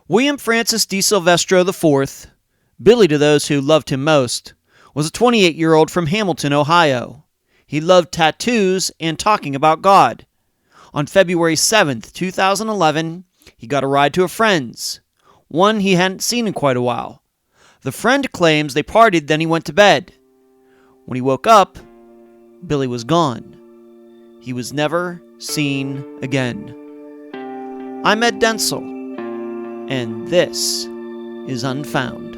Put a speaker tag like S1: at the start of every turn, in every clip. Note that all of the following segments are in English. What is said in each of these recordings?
S1: William Francis Disilvestro IV, Billy to those who loved him most, was a 28-year-old from Hamilton, Ohio. He loved tattoos and talking about God. On February 7th, 2011, he got a ride to a friend's, one he hadn't seen in quite a while. The friend claims they partied, then he went to bed. When he woke up, Billy was gone. He was never seen again. I'm Ed Densel, and this is Unfound.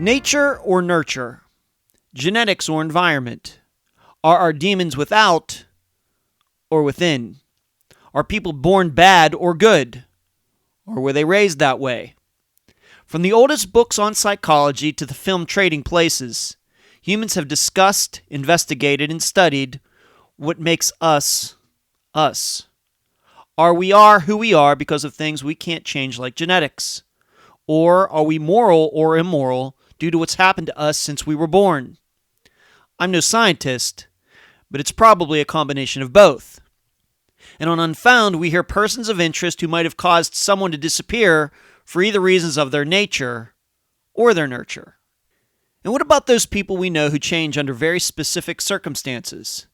S1: Nature or nurture? Genetics or environment? Are our demons without or within? Are people born bad or good? Or were they raised that way? From the oldest books on psychology to the film Trading Places, humans have discussed, investigated, and studied what makes us, us. Are we who we are because of things we can't change like genetics? Or are we moral or immoral due to what's happened to us since we were born? I'm no scientist, but it's probably a combination of both. And on Unfound, we hear persons of interest who might have caused someone to disappear for either reasons of their nature or their nurture. And what about those people we know who change under very specific circumstances?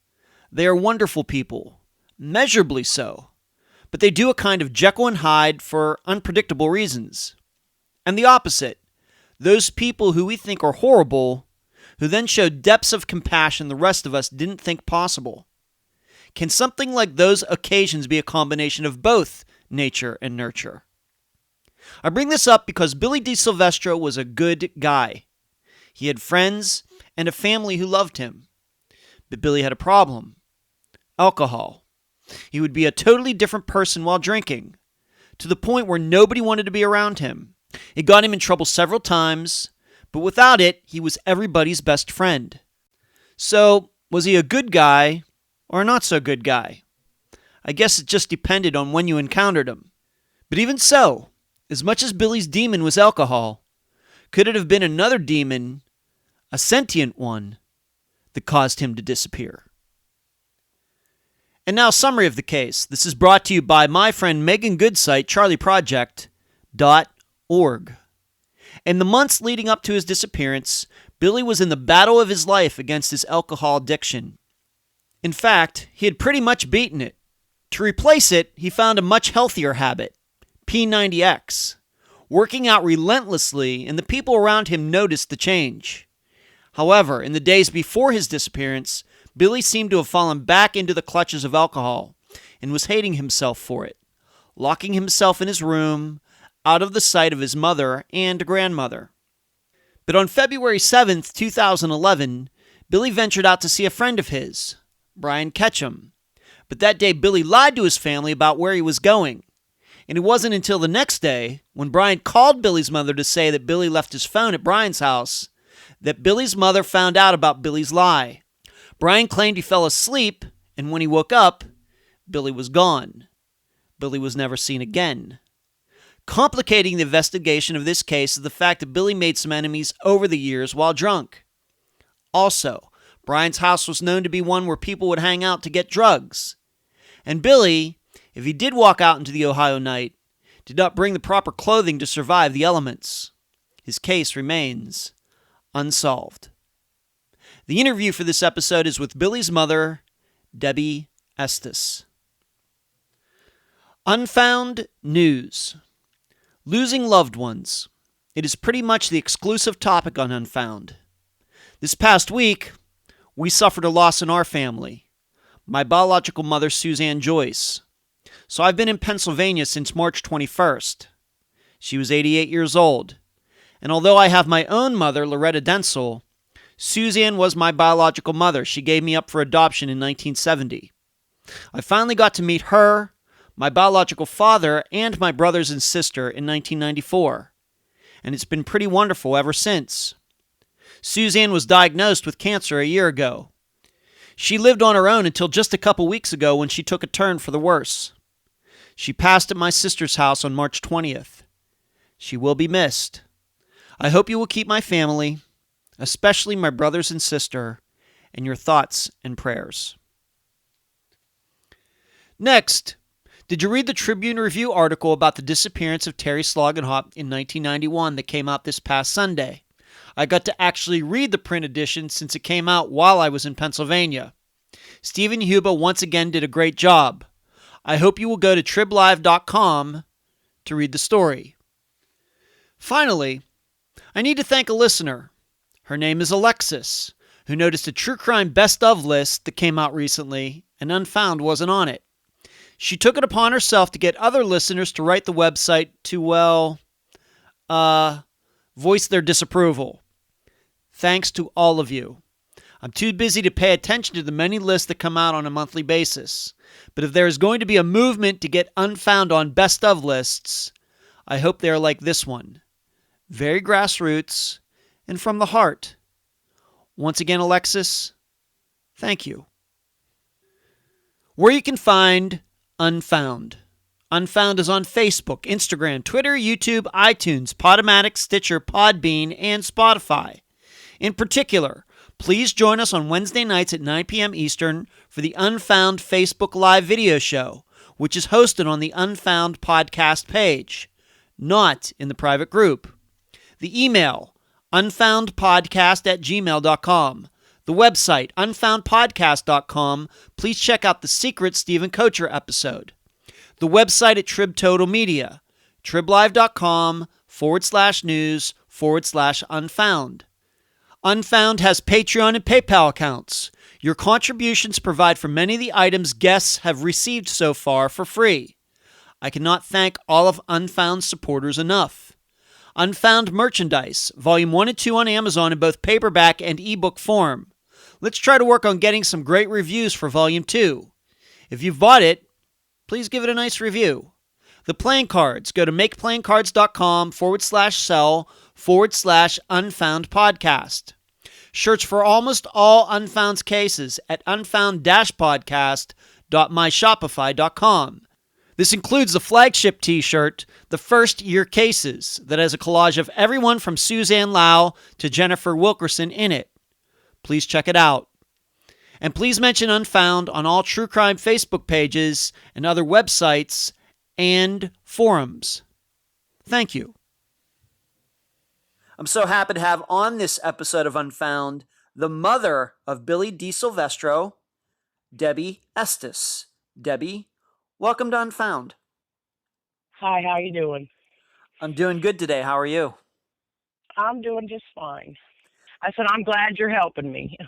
S1: They are wonderful people, measurably so, but they do a kind of Jekyll and Hyde for unpredictable reasons. And the opposite, those people who we think are horrible, who then show depths of compassion the rest of us didn't think possible. Can something like those occasions be a combination of both nature and nurture? I bring this up because Billy Disilvestro was a good guy. He had friends and a family who loved him. But Billy had a problem: alcohol. He would be a totally different person while drinking, to the point where nobody wanted to be around him. It got him in trouble several times, but without it, he was everybody's best friend. So, was he a good guy or a not so good guy? I guess it just depended on when you encountered him. But even so, as much as Billy's demon was alcohol, could it have been another demon, a sentient one, that caused him to disappear? And now, a summary of the case. This is brought to you by my friend Megan Good's site, charlieproject.org. In the months leading up to his disappearance, Billy was in the battle of his life against his alcohol addiction. In fact, he had pretty much beaten it. To replace it, he found a much healthier habit, P90X, working out relentlessly, and the people around him noticed the change. However, in the days before his disappearance, Billy seemed to have fallen back into the clutches of alcohol and was hating himself for it, locking himself in his room, out of the sight of his mother and grandmother. But on February 7th, 2011, Billy ventured out to see a friend of his, Brian Ketchum. But that day, Billy lied to his family about where he was going. And it wasn't until the next day, when Brian called Billy's mother to say that Billy left his phone at Brian's house, that Billy's mother found out about Billy's lie. Brian claimed he fell asleep, and when he woke up, Billy was gone. Billy was never seen again. Complicating the investigation of this case is the fact that Billy made some enemies over the years while drunk. Also, Brian's house was known to be one where people would hang out to get drugs. And Billy, if he did walk out into the Ohio night, did not bring the proper clothing to survive the elements. His case remains unsolved. The interview for this episode is with Billy's mother, Debbie Estes. Unfound News. Losing loved ones. It is pretty much the exclusive topic on Unfound. This past week, we suffered a loss in our family. My biological mother, Suzanne Joyce. So I've been in Pennsylvania since March 21st. She was 88 years old. And although I have my own mother, Loretta Densel, Suzanne was my biological mother. She gave me up for adoption in 1970. I finally got to meet her, my biological father, and my brothers and sister in 1994. And it's been pretty wonderful ever since. Suzanne was diagnosed with cancer a year ago. She lived on her own until just a couple weeks ago when she took a turn for the worse. She passed at my sister's house on March 20th. She will be missed. I hope you will keep my family, especially my brothers and sister, in your thoughts and prayers. Next, did you read the Tribune Review article about the disappearance of Terry Sloganhop in 1991 that came out this past Sunday? I got to actually read the print edition since it came out while I was in Pennsylvania. Stephen Huba once again did a great job. I hope you will go to triblive.com to read the story. Finally, I need to thank a listener. Her name is Alexis, who noticed a true crime best of list that came out recently and Unfound wasn't on it. She took it upon herself to get other listeners to write the website to, voice their disapproval. Thanks to all of you. I'm too busy to pay attention to the many lists that come out on a monthly basis. But if there is going to be a movement to get Unfound on best of lists, I hope they are like this one. Very grassroots and from the heart. Once again, Alexis, thank you. Where you can find Unfound. Unfound is on Facebook, Instagram, Twitter, YouTube, iTunes, Podomatic, Stitcher, Podbean, and Spotify. In particular, please join us on Wednesday nights at 9 p.m. Eastern for the Unfound Facebook Live video show, which is hosted on the Unfound podcast page, not in the private group. The email, unfoundpodcast@gmail.com. The website, unfoundpodcast.com. Please check out the secret Stephen Kocher episode. The website at Trib Total Media, triblive.com/news/unfound. Unfound has Patreon and PayPal accounts. Your contributions provide for many of the items guests have received so far for free. I cannot thank all of Unfound's supporters enough. Unfound merchandise, Volume 1 and 2 on Amazon in both paperback and ebook form. Let's try to work on getting some great reviews for Volume 2. If you've bought it, please give it a nice review. The playing cards, go to makeplayingcards.com/sell/Unfound podcast. Shirts for almost all Unfound's cases at unfound-podcast.myshopify.com. This includes the flagship t-shirt, The First Year Cases, that has a collage of everyone from Suzanne Lau to Jennifer Wilkerson in it. Please check it out. And please mention Unfound on all true crime Facebook pages and other websites and forums. Thank you. I'm so happy to have on this episode of Unfound the mother of Billy Disilvestro, Debbie Estes. Debbie, welcome to Unfound.
S2: Hi, how you doing?
S1: I'm doing good today. How are you?
S2: I'm doing just fine. I said, I'm glad you're helping me.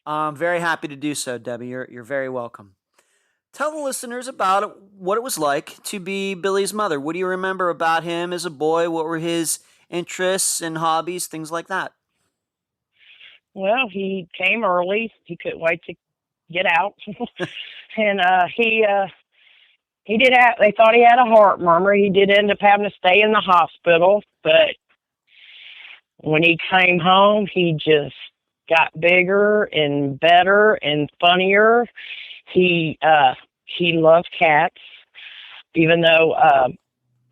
S1: I'm very happy to do so, Debbie. You're very welcome. Tell the listeners about what it was like to be Billy's mother. What do you remember about him as a boy? What were his interests and hobbies, things like that?
S2: Well, he came early. He couldn't wait to get out. And he did have, they thought he had a heart murmur. He did end up having to stay in the hospital, but when he came home, he just got bigger and better and funnier. He loved cats, even though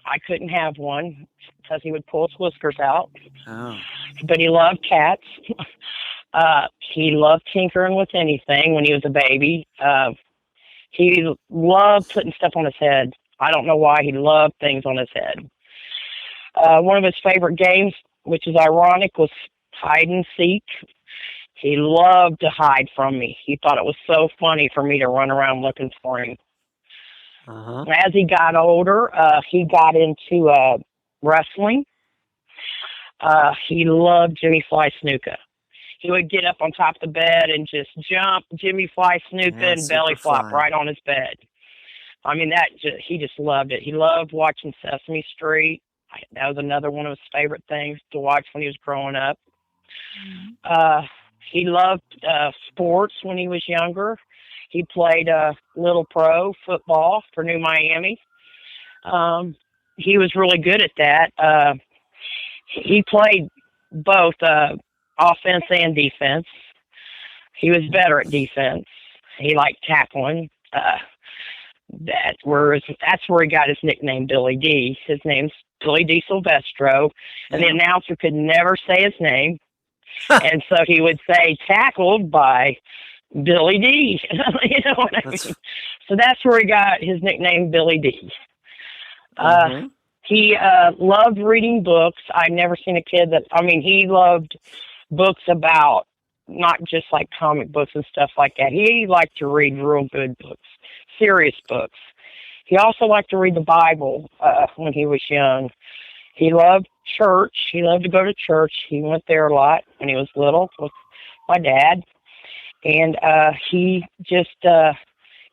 S2: I couldn't have one because he would pull his whiskers out. Oh. But he loved cats. He loved tinkering with anything when he was a baby. He loved putting stuff on his head. I don't know why. He loved things on his head. One of his favorite games, which is ironic, was hide and seek. He loved to hide from me. He thought it was so funny for me to run around looking for him. Uh-huh. As he got older, he got into wrestling. He loved Jimmy Fly Snuka. He would get up on top of the bed and just jump Jimmy Fly Snuka and belly flop right on his bed. I mean, he just loved it. He loved watching Sesame Street. That was another one of his favorite things to watch when he was growing up. He loved sports when he was younger. He played little pro football for New Miami. He was really good at that. He played both offense and defense. He was better at defense. He liked tackling. That's where he got his nickname Billy D. His name's Billy Disilvestro, and the announcer could never say his name, and so he would say tackled by Billy D. You know what I mean? So that's where he got his nickname Billy D. He loved reading books. I've never seen a kid he loved books about not just like comic books and stuff like that. He liked to read real good books, serious books. He also liked to read the Bible when he was young. He loved church. He loved to go to church. He went there a lot when he was little with my dad. And he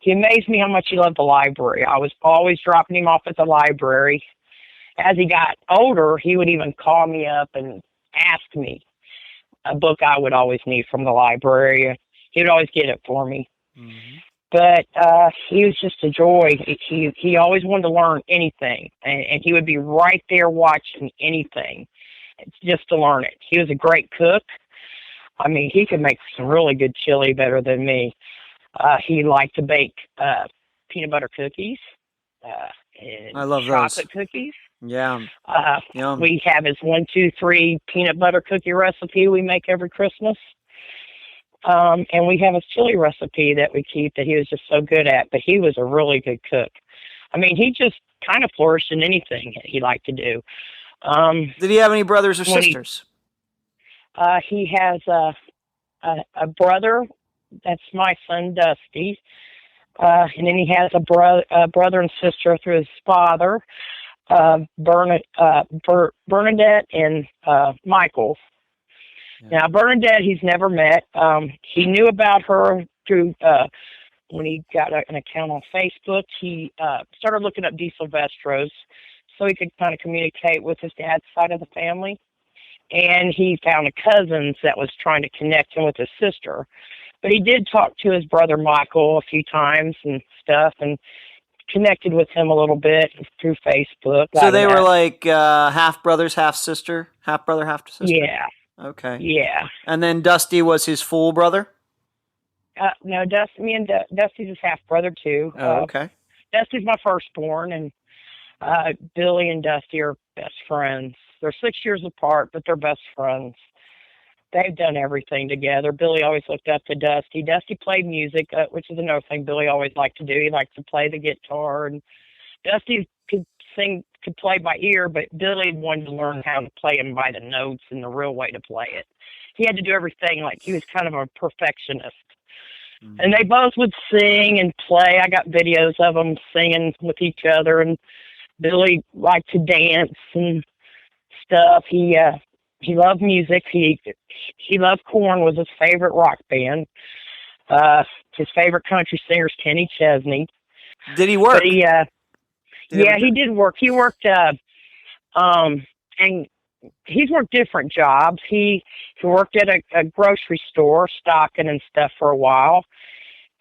S2: amazed me how much he loved the library. I was always dropping him off at the library. As he got older, he would even call me up and ask me a book I would always need from the library. He would always get it for me. Mm-hmm. But he was just a joy. He always wanted to learn anything, and he would be right there watching anything just to learn it. He was a great cook. I mean, he could make some really good chili better than me. He liked to bake peanut butter cookies. And
S1: I love
S2: chocolate
S1: those.
S2: Cookies.
S1: Yeah.
S2: We have his 1, 2, 3 peanut butter cookie recipe we make every Christmas. And we have his chili recipe that we keep that he was just so good at. But he was a really good cook. I mean, he just kind of flourished in anything he liked to do.
S1: Did he have any brothers or sisters?
S2: He has a brother. That's my son, Dusty. And then he has a brother and sister through his father, Bernadette and Michael. Yeah. Now, Bernadette, he's never met. He knew about her through when he got an account on Facebook. He started looking up Disilvestros so he could kind of communicate with his dad's side of the family. And he found a cousin that was trying to connect him with his sister. But he did talk to his brother Michael a few times and stuff, and connected with him a little bit through Facebook.
S1: So they were like half brothers, half sister, half brother, half sister?
S2: Yeah.
S1: Okay.
S2: Yeah.
S1: And then Dusty was his full brother?
S2: No, Dusty's his half brother too.
S1: Oh, okay.
S2: Dusty's my firstborn, and Billy and Dusty are best friends. They're 6 years apart, but they're best friends. They've done everything together. Billy always looked up to Dusty. Dusty played music, which is another thing Billy always liked to do. He liked to play the guitar, and Dusty could play by ear, but Billy wanted to learn how to play him by the notes and the real way to play it. He had to do everything like he was kind of a perfectionist. Mm-hmm. And they both would sing and play. I got videos of them singing with each other, and Billy liked to dance and stuff. He loved music. He loved Korn, was his favorite rock band. His favorite country singer is Kenny Chesney.
S1: Did he work?
S2: But he did work. He worked, and he's worked different jobs. He worked at a grocery store, stocking and stuff for a while.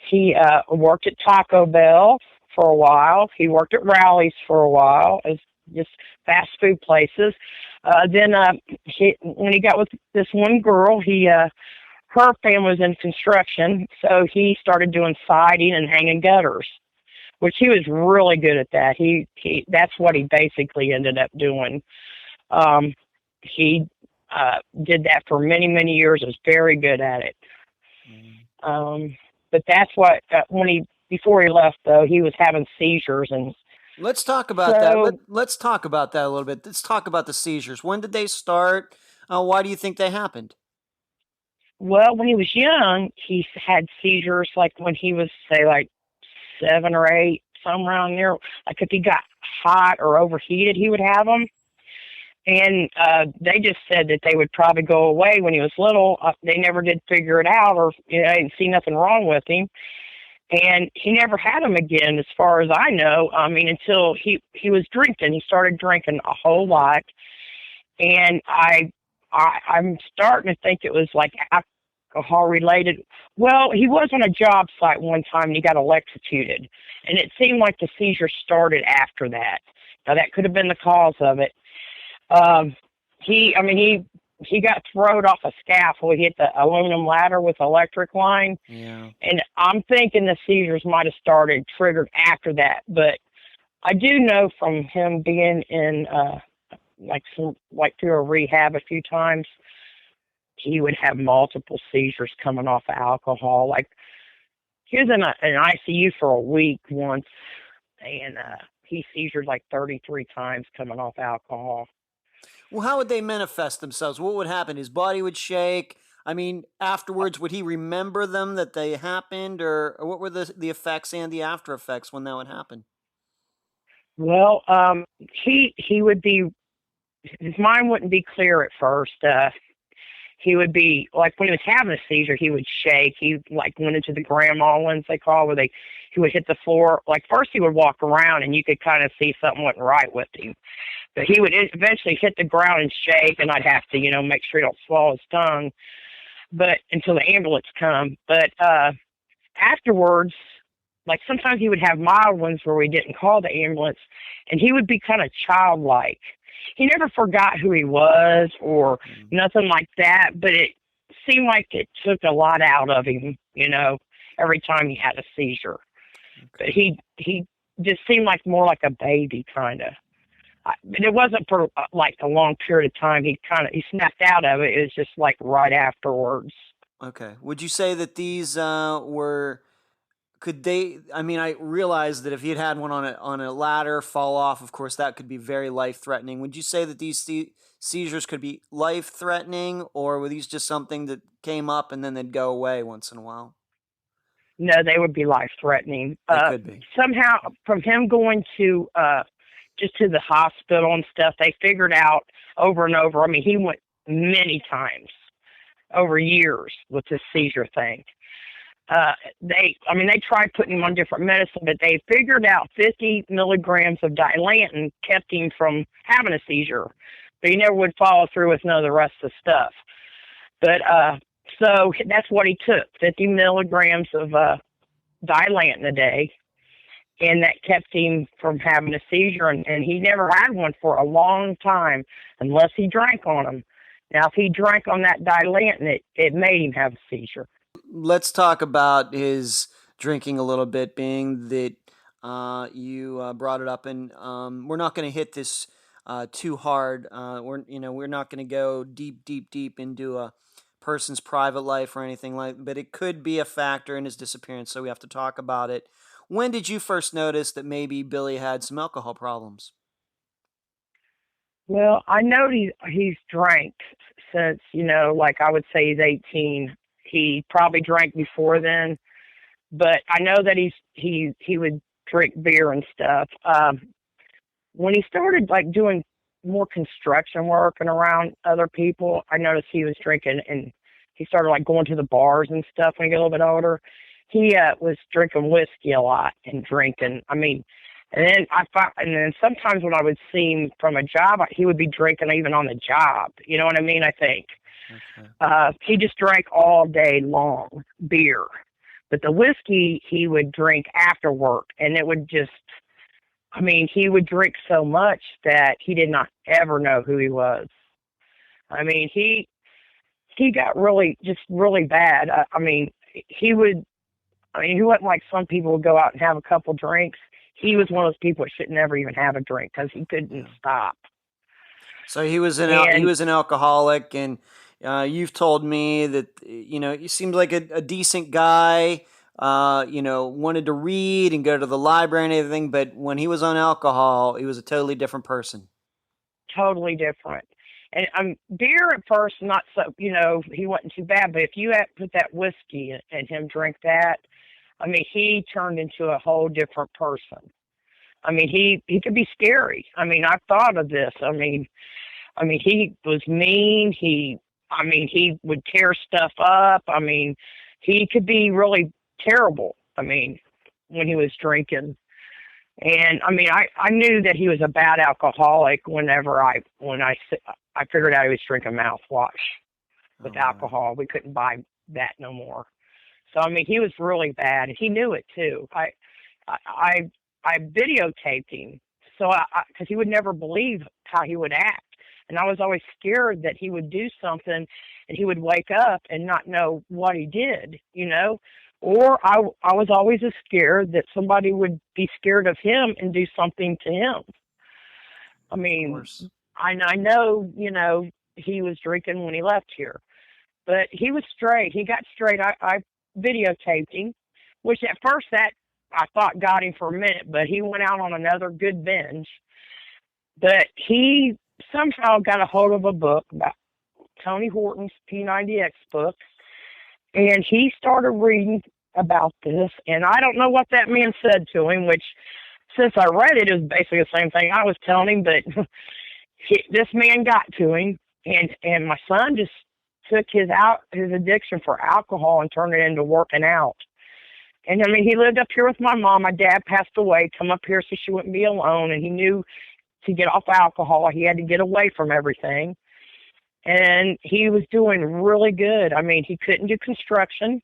S2: He worked at Taco Bell for a while. He worked at Rally's for a while as just fast food places. Then when he got with this one girl, her family was in construction, so he started doing siding and hanging gutters, which he was really good at that. That's what he basically ended up doing. He did that for many, many years, was very good at it. But that's what, before he left, though, he was having seizures. And
S1: let's talk about that. Let's talk about that a little bit. Let's talk about the seizures. When did they start? Why do you think they happened?
S2: Well, when he was young, he had seizures like when he was, say, like 7 or 8, somewhere around there. Like if he got hot or overheated, he would have them. And they just said that they would probably go away when he was little. They never did figure it out, or I didn't see nothing wrong with him. And he never had them again, as far as I know. I mean, until he was drinking. He started drinking a whole lot. And I'm starting to think it was like alcohol related. Well, he was on a job site one time and he got electrocuted. And it seemed like the seizure started after that. Now, that could have been the cause of it. He he got thrown off a scaffold. He hit the aluminum ladder with electric line.
S1: Yeah.
S2: And I'm thinking the seizures might have started triggered after that. But I do know from him being in through a rehab a few times, he would have multiple seizures coming off of alcohol. Like he was in an ICU for a week once, and he seizured like 33 times coming off alcohol.
S1: Well, how would they manifest themselves? What would happen? His body would shake. I mean, afterwards, would he remember them that they happened, or what were the effects and the after effects when that would happen?
S2: Well, he would be, his mind wouldn't be clear at first. He would be like when he was having a seizure, he would shake. He like went into the grandma ones they call where he would hit the floor. Like first he would walk around and you could kind of see something wasn't right with him. But he would eventually hit the ground and shake, and I'd have to, make sure he don't swallow his tongue. But until the ambulance come. But afterwards, like sometimes he would have mild ones where we didn't call the ambulance, and he would be kind of childlike. He never forgot who he was or nothing like that, but it seemed like it took a lot out of him, every time he had a seizure. But he just seemed more like a baby, kind of. But it wasn't for like a long period of time. He snapped out of it. It was just like right afterwards.
S1: Okay. Would you say that these could they? I mean, I realized that if he had one on a ladder fall off, of course, that could be very life threatening. Would you say that these seizures could be life threatening, or were these just something that came up and then they'd go away once in a while?
S2: No, they would be life threatening.
S1: They could be.
S2: Somehow, from him going to just to the hospital and stuff, they figured out over and over. I mean, he went many times over years with this seizure thing. They tried putting him on different medicine, but they figured out 50 milligrams of Dilantin kept him from having a seizure, but he never would follow through with none of the rest of the stuff. But so that's what he took, 50 milligrams of Dilantin a day, and that kept him from having a seizure, and he never had one for a long time unless he drank on them. Now, if he drank on that Dilantin, it made him have a seizure.
S1: Let's talk about his drinking a little bit, being that you brought it up, and we're not going to hit this too hard. We're not going to go deep into a person's private life or anything but it could be a factor in his disappearance, so we have to talk about it. When did you first notice that maybe Billy had some alcohol problems?
S2: Well, I know he's drank since, I would say he's 18. He probably drank before then, but I know that he would drink beer and stuff. When he started doing more construction work and around other people, I noticed he was drinking, and he started going to the bars and stuff when he got a little bit older. He was drinking whiskey a lot and drinking. I mean, and then sometimes when I would see him from a job, he would be drinking even on the job. You know what I mean? I think. Okay. He just drank all day long, beer. But the whiskey he would drink after work, and it would just, he would drink so much that he did not ever know who he was. He got really bad. He wasn't like some people would go out and have a couple drinks. He was one of those people that should never even have a drink because he couldn't stop.
S1: So he was an alcoholic, and you've told me that he seemed like a decent guy. Wanted to read and go to the library and everything, but when he was on alcohol, he was a totally different person.
S2: Totally different. And beer at first, not so. He wasn't too bad, but if you had put that whiskey and him drink that, he turned into a whole different person. He could be scary. I've thought of this. He was mean. He would tear stuff up. He could be really terrible. When he was drinking. And I knew that he was a bad alcoholic when I figured out he was drinking mouthwash with alcohol. We couldn't buy that no more. So he was really bad, and he knew it too. I videotaped him, so because he would never believe how he would act And I was always scared that he would do something and he would wake up and not know what he did, you know? Or I was always scared that somebody would be scared of him and do something to him. I
S1: Of
S2: mean,
S1: course.
S2: I know, he was drinking when he left here, but he was straight. He got straight. I videotaped him, which at first that I thought got him for a minute, but he went out on another good binge. But he somehow got a hold of a book about Tony Horton's P90X book, and he started reading about this. And I don't know what that man said to him, which since I read it, it was basically the same thing I was telling him, but this man got to him, and my son just took his addiction for alcohol and turned it into working out. And I mean, he lived up here with my mom. My dad passed away, come up here so she wouldn't be alone, and he knew to get off alcohol, he had to get away from everything. And he was doing really good. I mean, he couldn't do construction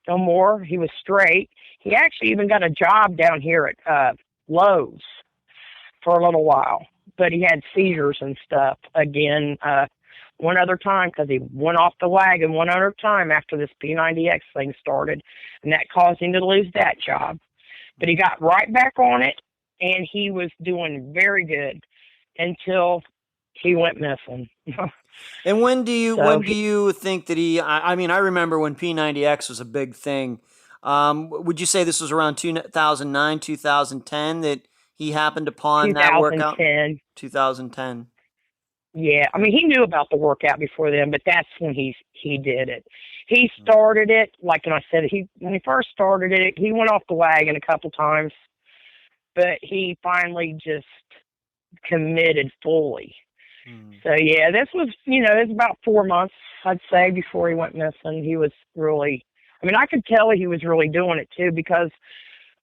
S2: no more. He was straight. He actually even got a job down here at Lowe's for a little while, but he had seizures and stuff again one other time because he went off the wagon one other time after this P90X thing started, and that caused him to lose that job. But he got right back on it, and he was doing very good until he went missing.
S1: And when do you
S2: So
S1: think that he? I mean, I remember when P90X was a big thing. Would you say this was around 2009, 2010 that he happened upon that workout?
S2: 2010.
S1: 2010.
S2: Yeah, I mean, he knew about the workout before then, but that's when he did it. He started it, like I said, when he first started it, he went off the wagon a couple times, but he finally just committed fully. So yeah, this was, it was about 4 months, I'd say, before he went missing. He was really, I mean, I could tell he was really doing it too, because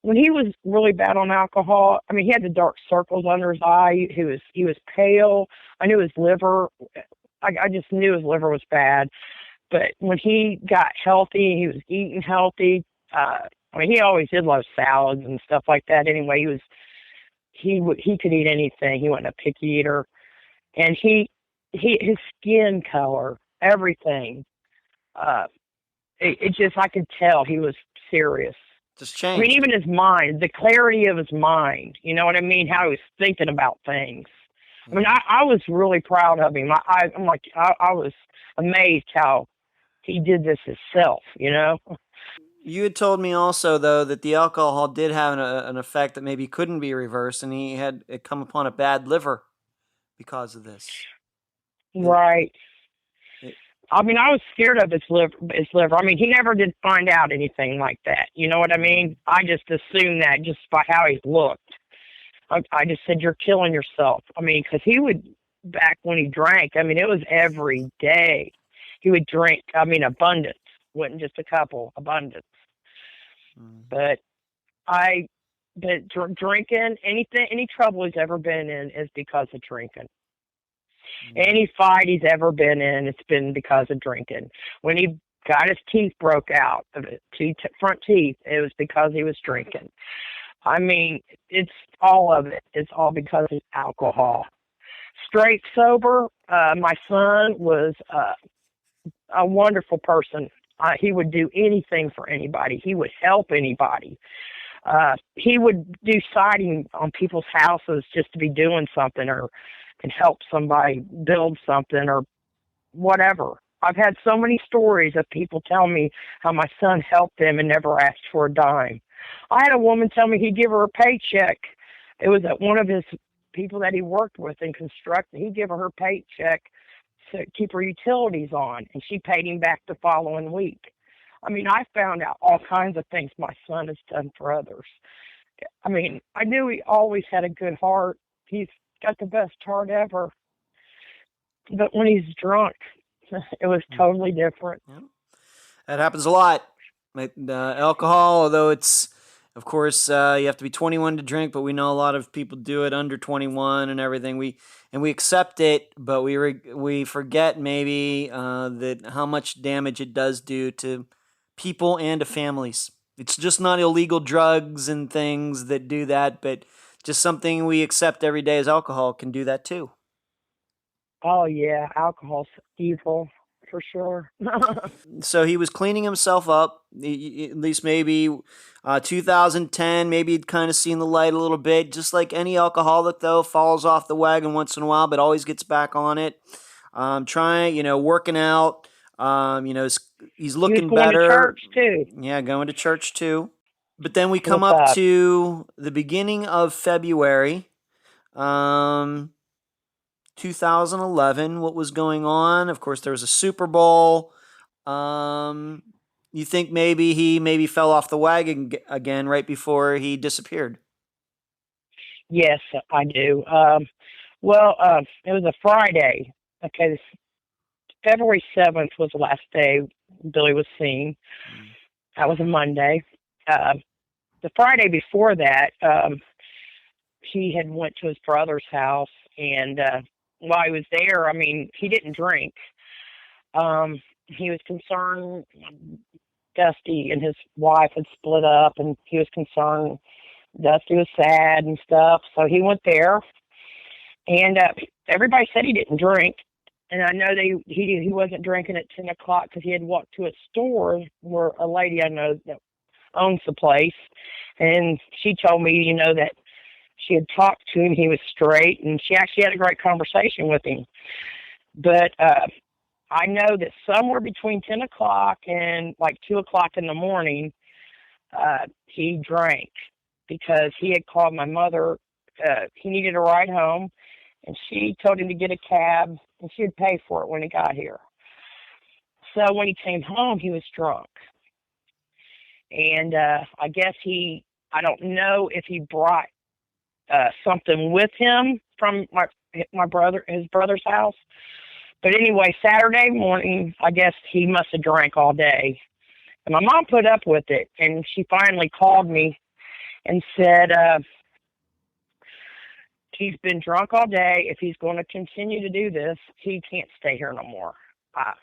S2: when he was really bad on alcohol, I mean, he had the dark circles under his eye. He was pale. I knew his liver. I just knew his liver was bad. But when he got healthy, he was eating healthy. I mean, he always did love salads and stuff like that. Anyway, he could eat anything. He wasn't a picky eater, and his skin color, everything. It just, I could tell he was serious.
S1: Just changed.
S2: I mean, even his mind, the clarity of his mind, you know what I mean? How he was thinking about things. I mean, I was really proud of him. I was amazed how he did this himself,
S1: You had told me also, though, that the alcohol did have an effect that maybe couldn't be reversed, and he had come upon a bad liver because of this.
S2: Right. I mean, I was scared of his liver. I mean, he never did find out anything like that. You know what I mean? I just assumed that just by how he looked. I just said, you're killing yourself. I mean, because he would, back when he drank, I mean, it was every day. He would drink, I mean, abundance. Wasn't just a couple, abundance. But drinking, any trouble he's ever been in is because of drinking. Any fight he's ever been in, it's been because of drinking. When he got his teeth broke out, two front teeth, it was because he was drinking. I mean, it's all of it. It's all because of alcohol. Straight sober, my son was a wonderful person. He would do anything for anybody. He would help anybody. He would do siding on people's houses just to be doing something, or can help somebody build something or whatever. I've had so many stories of people tell me how my son helped them and never asked for a dime. I had a woman tell me he'd give her a paycheck. It was at one of his people that he worked with in construction. He'd give her paycheck to keep her utilities on, and she paid him back the following week. I mean, I found out all kinds of things my son has done for others. I mean, I knew he always had a good heart. He's got the best heart ever. But when he's drunk, it was totally different.
S1: Yeah. That happens a lot. Alcohol, although it's, of course, you have to be 21 to drink, but we know a lot of people do it under 21 and everything. We accept it, but we forget maybe that how much damage it does do to people and to families. It's just not illegal drugs and things that do that, but just something we accept every day as alcohol can do that too.
S2: Oh yeah, alcohol's evil for sure.
S1: So he was cleaning himself up, at least maybe 2010. Maybe he'd kind of seen the light a little bit. Just like any alcoholic, though, falls off the wagon once in a while, but always gets back on it. Trying, working out. He's
S2: He was
S1: looking
S2: going to
S1: better.
S2: church too.
S1: Yeah, going to church too. But then we come
S2: What's
S1: up
S2: up?
S1: to the beginning of February. Um, 2011, what was going on? Of course, there was a Super Bowl. Um, you think maybe he fell off the wagon again right before he disappeared?
S2: Yes, I do. Well, it was a Friday. Okay, February 7th was the last day Billy was seen. That was a Monday. Uh, the Friday before that, he had went to his brother's house, and while he was there, I mean, he didn't drink. He was concerned. Dusty and his wife had split up, and he was concerned. Dusty was sad and stuff, so he went there, and everybody said he didn't drink. And I know he wasn't drinking at 10 o'clock because he had walked to a store where a lady I know that owns the place, and she told me, that she had talked to him. He was straight, and she actually had a great conversation with him. But I know that somewhere between 10 o'clock and like 2 o'clock in the morning, he drank because he had called my mother. He needed a ride home, and she told him to get a cab, and she would pay for it when he got here. So when he came home, he was drunk. And I guess I don't know if he brought something with him from his brother's house. But anyway, Saturday morning, I guess he must have drank all day. And my mom put up with it, and she finally called me and said, he's been drunk all day. If he's going to continue to do this, he can't stay here no more.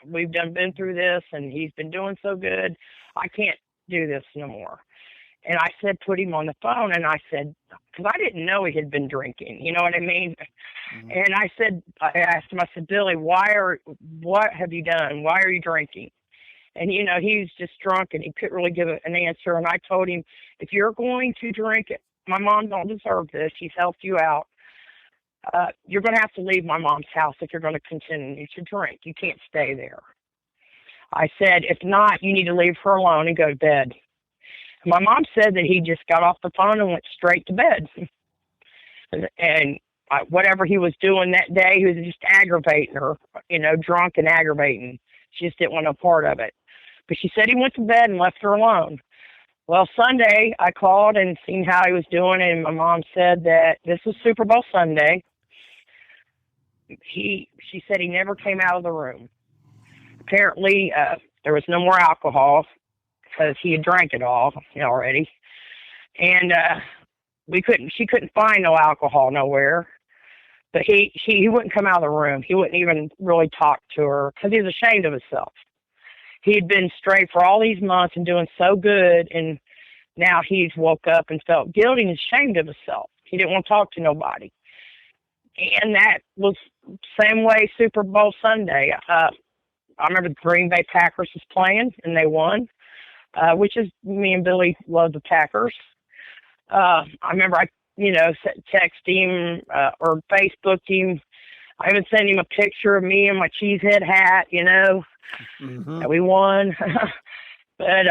S2: We've been through this, and he's been doing so good. I can't do this no more. And I said, put him on the phone, and I said, because I didn't know he had been drinking, you know what I mean? Mm-hmm. And I asked him, I said, Billy, what have you done? Why are you drinking? And, he was just drunk, and he couldn't really give an answer. And I told him, if you're going to drink it, my mom don't deserve this. She's helped you out. You're going to have to leave my mom's house if you're going to continue to drink. You can't stay there. I said, if not, you need to leave her alone and go to bed. My mom said that he just got off the phone and went straight to bed. And whatever he was doing that day, he was just aggravating her, drunk and aggravating. She just didn't want no part of it. But she said he went to bed and left her alone. Well, Sunday, I called and seen how he was doing, and my mom said that this was Super Bowl Sunday. She said he never came out of the room. Apparently, there was no more alcohol because he had drank it all already. And she couldn't find no alcohol nowhere. But he wouldn't come out of the room. He wouldn't even really talk to her because he was ashamed of himself. He had been straight for all these months and doing so good, and now he's woke up and felt guilty and ashamed of himself. He didn't want to talk to nobody. And that was the same way Super Bowl Sunday. I remember the Green Bay Packers was playing, and they won, which is, me and Billy love the Packers. I remember I text him or Facebooked him. I even sent him a picture of me in my cheesehead hat,
S1: Mm-hmm.
S2: that we won. But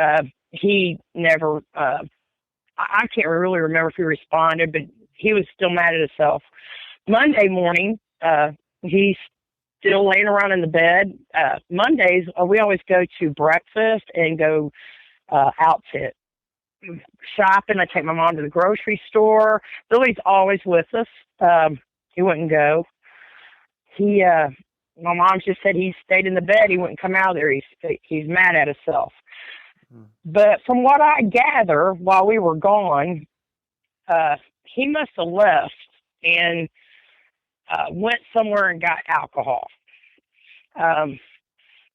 S2: he never, I can't really remember if he responded, but he was still mad at himself. Monday morning, he's still laying around in the bed. Mondays, we always go to breakfast and go out to shopping. I take my mom to the grocery store. Billy's always with us. He wouldn't go. My mom just said he stayed in the bed. He wouldn't come out there. He's mad at himself. But from what I gather, while we were gone, he must have left and went somewhere and got alcohol.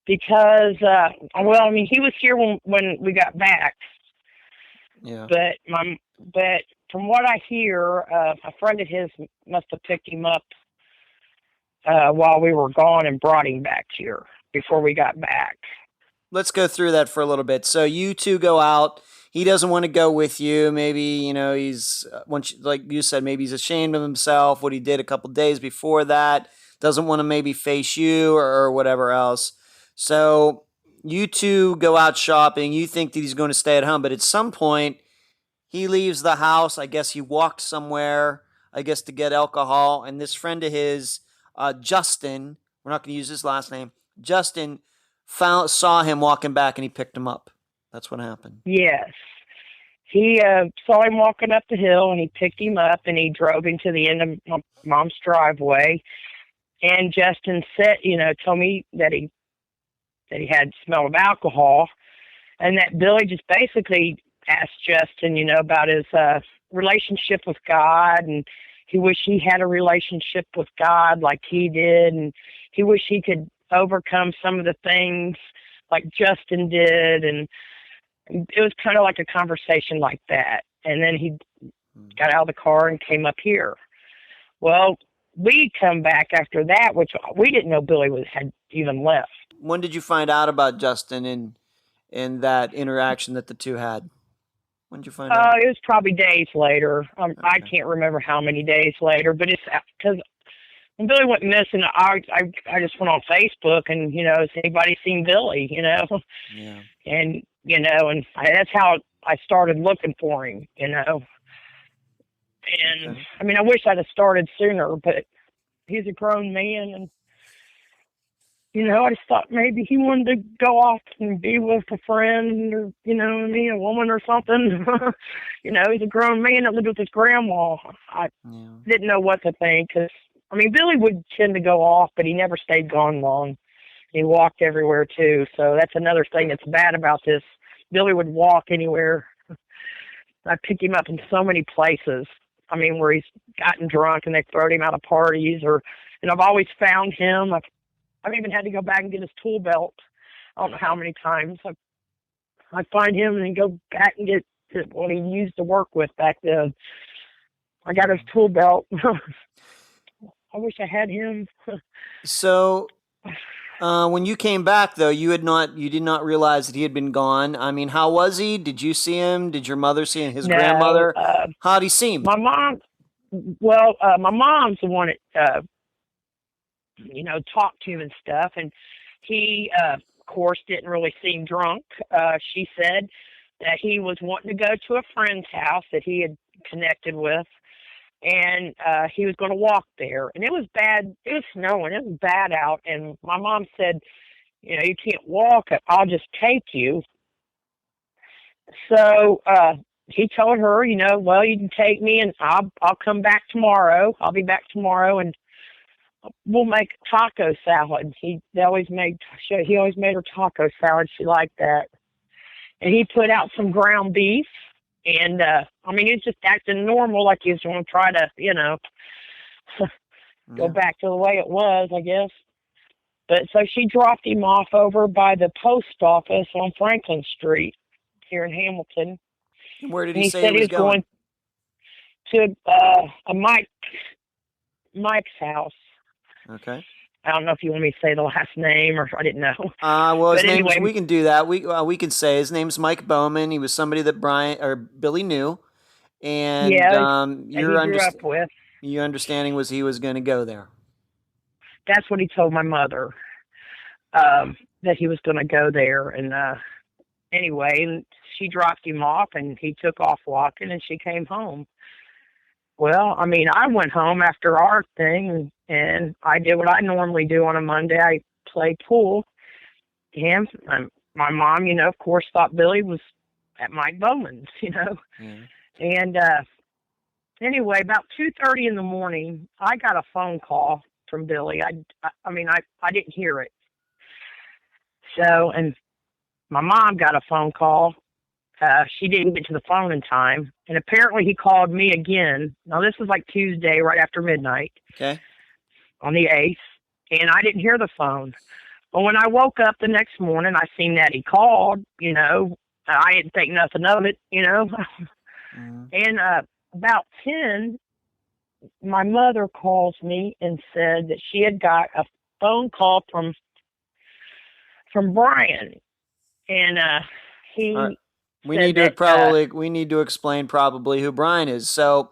S2: Because, he was here when we got back.
S1: Yeah.
S2: But from what I hear, a friend of his must have picked him up while we were gone and brought him back here before we got back.
S1: Let's go through that for a little bit. So you two go out. He doesn't want to go with you. Maybe, he's, once, like you said, maybe he's ashamed of himself, what he did a couple days before that. Doesn't want to maybe face you or whatever else. So you two go out shopping. You think that he's going to stay at home. But at some point, he leaves the house. I guess he walked somewhere, I guess, to get alcohol. And this friend of his, Justin, we're not going to use his last name, Justin, saw him walking back and he picked him up. That's what happened.
S2: Yes. He saw him walking up the hill and he picked him up and he drove him to the end of my mom's driveway. And Justin said, told me that he had smell of alcohol, and that Billy just basically asked Justin, about his relationship with God, and he wished he had a relationship with God like he did, and he wished he could overcome some of the things like Justin did, and it was kind of like a conversation like that. And then he got out of the car and came up here. Well, we come back after that, which we didn't know Billy had even left.
S1: When did you find out about Justin and that interaction that the two had? When did you find out?
S2: It was probably days later. Okay. I can't remember how many days later, but it's because when Billy went missing, I just went on Facebook and, has anybody seen Billy,
S1: Yeah.
S2: And, and that's how I started looking for him, And,
S1: Okay.
S2: I mean, I wish I'd have started sooner, but he's a grown man and, I just thought maybe he wanted to go off and be with a friend or, a woman or something. He's a grown man that lived with his grandma. I didn't know what to think because, Billy would tend to go off, but he never stayed gone long. He walked everywhere, too. So that's another thing that's bad about this. Billy would walk anywhere. I picked him up in so many places. Where he's gotten drunk and they thrown him out of parties and I've always found him. I've even had to go back and get his tool belt. I don't know how many times. I find him and then go back and get what he used to work with back then. I got his tool belt. I wish I had him.
S1: So, when you came back, though, you did not realize that he had been gone. How was he? Did you see him? Did your mother see him? His grandmother? How'd he seem?
S2: My mom. Well, my mom's the one that talked to him and stuff, and he, of course, didn't really seem drunk. She said that he was wanting to go to a friend's house that he had connected with, and he was going to walk there. And it was bad. It was snowing. It was bad out. And my mom said, you can't walk. I'll just take you. So he told her, well, you can take me and I'll come back tomorrow. I'll be back tomorrow and we'll make taco salad. He always made her taco salad. She liked that. And he put out some ground beef. And, he was just acting normal, like he was going to try to, go back to the way it was, I guess. But so she dropped him off over by the post office on Franklin Street here in Hamilton.
S1: Where did he say he was going?
S2: To Mike's house.
S1: Okay.
S2: I don't know if you want me to say the last name or I didn't know.
S1: Well, his name. We can do that. We can say his name's Mike Bowman. He was somebody that Billy knew, and
S2: grew up with.
S1: Your understanding was he was going to go there.
S2: That's what he told my mother. That he was going to go there, and anyway, she dropped him off, and he took off walking, and she came home. Well, I went home after our thing, and I did what I normally do on a Monday. I play pool. And my mom, of course, thought Billy was at Mike Bowman's,
S1: Mm.
S2: And anyway, about 2:30 in the morning, I got a phone call from Billy. I didn't hear it. So, and my mom got a phone call. She didn't get to the phone in time, and apparently he called me again. Now, this was like Tuesday, right after midnight,
S1: okay,
S2: on the 8th, and I didn't hear the phone. But when I woke up the next morning, I seen that he called, I didn't think nothing of it,
S1: Mm.
S2: And about 10, my mother calls me and said that she had got a phone call from Brian, and
S1: All right.
S2: he
S1: We
S2: said
S1: need to
S2: that
S1: explain probably who Brian is. So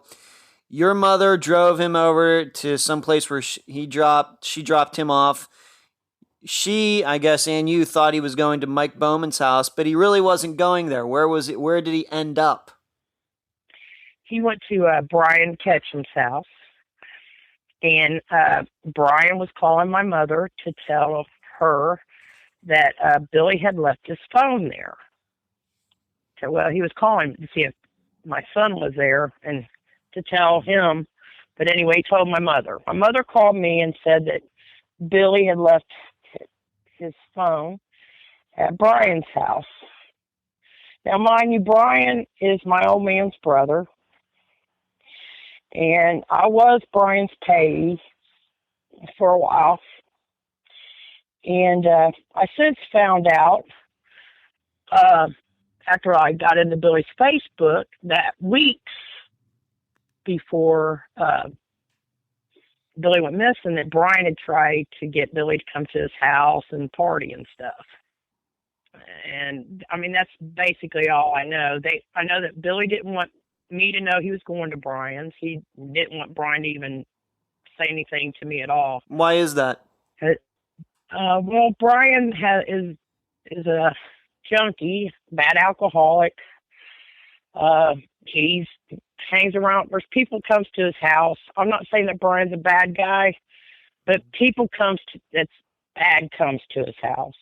S1: your mother drove him over to some place where she dropped him off. She, I guess, and you thought he was going to Mike Bowman's house, but he really wasn't going there. Where was it? Where did he end up?
S2: he went to Brian Ketchum's house, and Brian was calling my mother to tell her that Billy had left his phone there. So, well, he was calling to see if my son was there and to tell him. But anyway, he told my mother. My mother called me and said that Billy had left his phone at Brian's house. Now, mind you, Brian is my old man's brother, and I was Brian's payee for a while. And I since found out, after I got into Billy's Facebook, that weeks before Billy went missing, that Brian had tried to get Billy to come to his house and party and stuff. And I mean, that's basically all I know. I know that Billy didn't want me to know he was going to Brian's. He didn't want Brian to even say anything to me at all.
S1: Why is that?
S2: Well, Brian is a junkie, bad alcoholic. He hangs around. There's people comes to his house. I'm not saying that Brian's a bad guy, but people that's bad comes to his house.